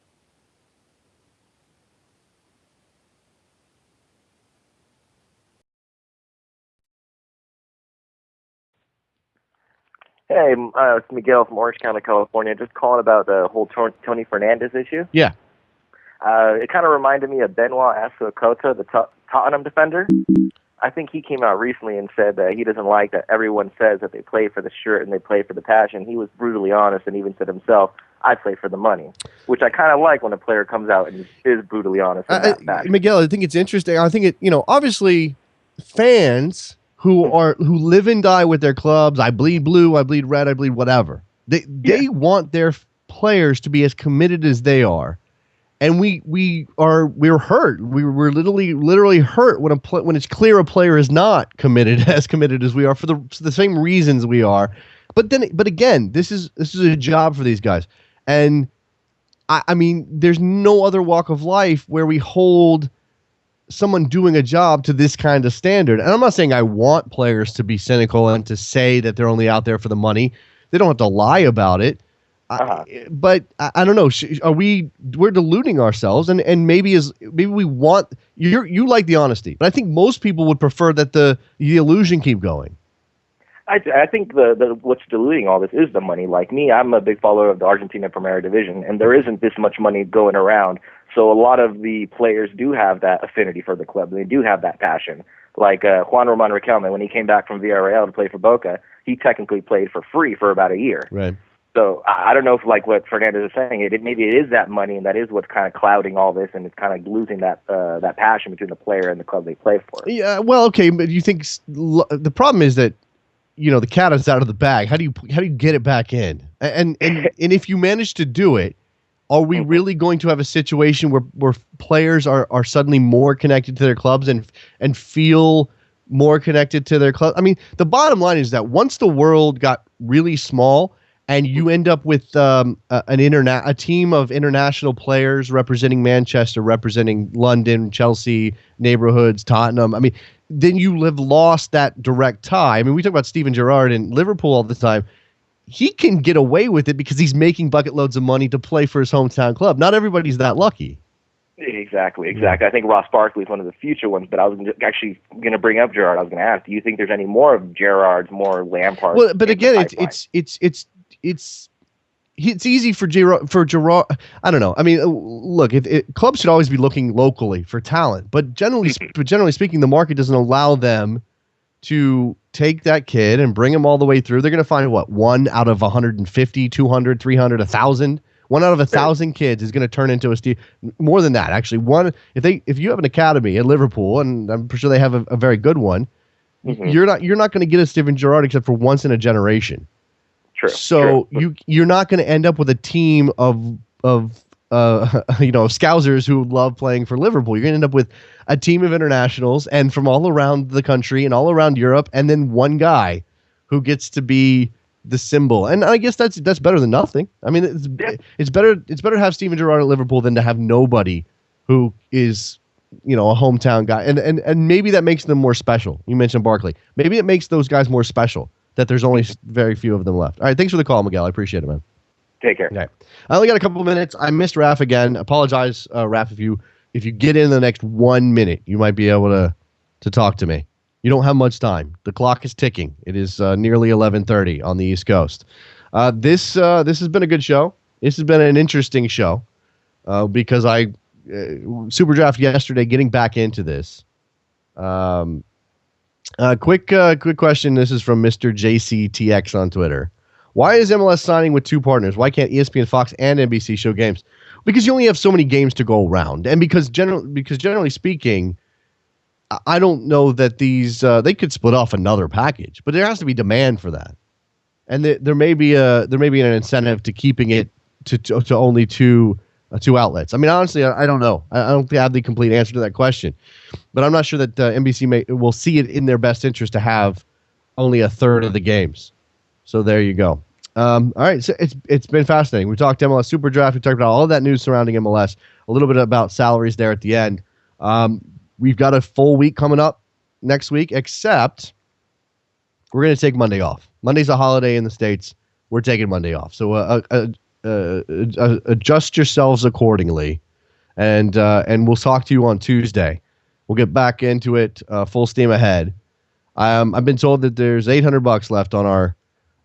S8: Hey, it's Miguel from Orange County, California. Just calling about the whole Tony Fernandez issue.
S2: Yeah.
S8: It kind of reminded me of Benoit Assou-Ekotto, the Tottenham defender. I think he came out recently and said that he doesn't like that everyone says that they play for the shirt and they play for the passion. He was brutally honest and even said himself, I play for the money, which I kind of like when a player comes out and is brutally honest.
S2: Miguel, I think it's interesting. I think obviously fans who live and die with their clubs. I bleed blue, I bleed red, I bleed whatever. They want their players to be as committed as they are, and we're hurt. We're literally hurt when it's clear a player is not committed as we are for the same reasons we are. But again, this is a job for these guys, and I mean, there's no other walk of life where we hold someone doing a job to this kind of standard. And I'm not saying I want players to be cynical and to say that they're only out there for the money. They don't have to lie about it. But I don't know. We're deluding ourselves, and maybe we want you like the honesty, but I think most people would prefer that the illusion keep going.
S8: I think the what's diluting all this is the money. Like me, I'm a big follower of the Argentina Primera Division, and there isn't this much money going around. So a lot of the players do have that affinity for the club. They do have that passion. Like Juan Román Riquelme, when he came back from Villarreal to play for Boca, he technically played for free for about a year.
S2: Right.
S8: So I don't know if, like what Fernandez is saying, maybe it is that money, and that is what's kind of clouding all this, and it's kind of losing that passion between the player and the club they play for.
S2: Yeah, well, okay, but you think the problem is that the cat is out of the bag. How do you get it back in? And if you manage to do it, are we really going to have a situation where players are suddenly more connected to their clubs and feel more connected to their club? I mean, the bottom line is that once the world got really small and you end up with a team of international players representing Manchester, representing London, Chelsea, neighborhoods, Tottenham, I mean, then you have lost that direct tie. I mean, we talk about Steven Gerrard in Liverpool all the time. He can get away with it because he's making bucket loads of money to play for his hometown club. Not everybody's that lucky.
S8: Exactly. I think Ross Barkley is one of the future ones, but I was actually going to bring up Gerrard. I was going to ask, do you think there's any more of Gerrard's, more Lampard?
S2: Well, but again, it's easy for Gerrard. I don't know. I mean, look, clubs should always be looking locally for talent, but generally speaking, the market doesn't allow them to take that kid and bring him all the way through. They're going to find one out of 150, 200, 300, 1,000. One out of 1,000 kids is going to turn into more than that. Actually, if you have an academy at Liverpool, and I'm sure they have a very good one, you're not going to get a Steven Gerrard except for once in a generation.
S8: True.
S2: So you're not going to end up with a team of Scousers who love playing for Liverpool. You're going to end up with a team of internationals and from all around the country and all around Europe, and then one guy who gets to be the symbol. And I guess that's better than nothing. I mean, it's better to have Steven Gerrard at Liverpool than to have nobody who is a hometown guy. And maybe that makes them more special. You mentioned Barkley. Maybe it makes those guys more special that there's only very few of them left. All right, thanks for the call, Miguel. I appreciate it, man.
S8: Take care.
S2: Okay. I only got a couple of minutes. I missed Raph again. Apologize, Raph, if you get in the next 1 minute, you might be able to talk to me. You don't have much time. The clock is ticking. It is nearly 11:30 on the East Coast. This has been a good show. This has been an interesting show because I Super Draft yesterday. Getting back into this. Quick question. This is from Mr. JCTX on Twitter. Why is MLS signing with two partners? Why can't ESPN, Fox, and NBC show games? Because you only have so many games to go around, and because generally speaking, I don't know that these they could split off another package, but there has to be demand for that, and there may be an incentive to keeping it to only two outlets. I mean, honestly, I don't know. I don't have the complete answer to that question, but I'm not sure that NBC will see it in their best interest to have only a third of the games. So there you go. All right, so it's been fascinating. We talked MLS Super Draft. We talked about all of that news surrounding MLS. A little bit about salaries there at the end. We've got a full week coming up next week, except we're going to take Monday off. Monday's a holiday in the States. We're taking Monday off. So adjust yourselves accordingly, and we'll talk to you on Tuesday. We'll get back into it full steam ahead. I've been told that there's $800 left on our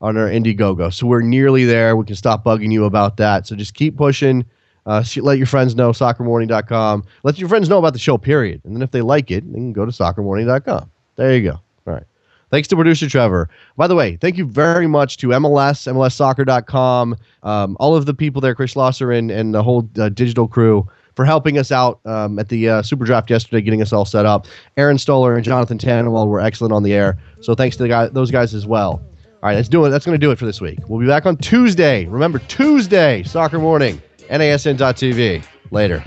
S2: on our Indiegogo. So we're nearly there. We can stop bugging you about that. So just keep pushing. Let your friends know, soccermorning.com. Let your friends know about the show, period. And then if they like it, they can go to soccermorning.com. There you go. All right. Thanks to producer Trevor. By the way, thank you very much to MLS, MLSsoccer.com, all of the people there, Chris Schlosser and the whole digital crew, for helping us out at the Super Draft yesterday, getting us all set up. Aaron Stoller and Jonathan Tannenwald were excellent on the air. So thanks to those guys as well. All right, that's going to do it for this week. We'll be back on Tuesday. Remember, Tuesday, Soccer Morning, NASN.TV. Later.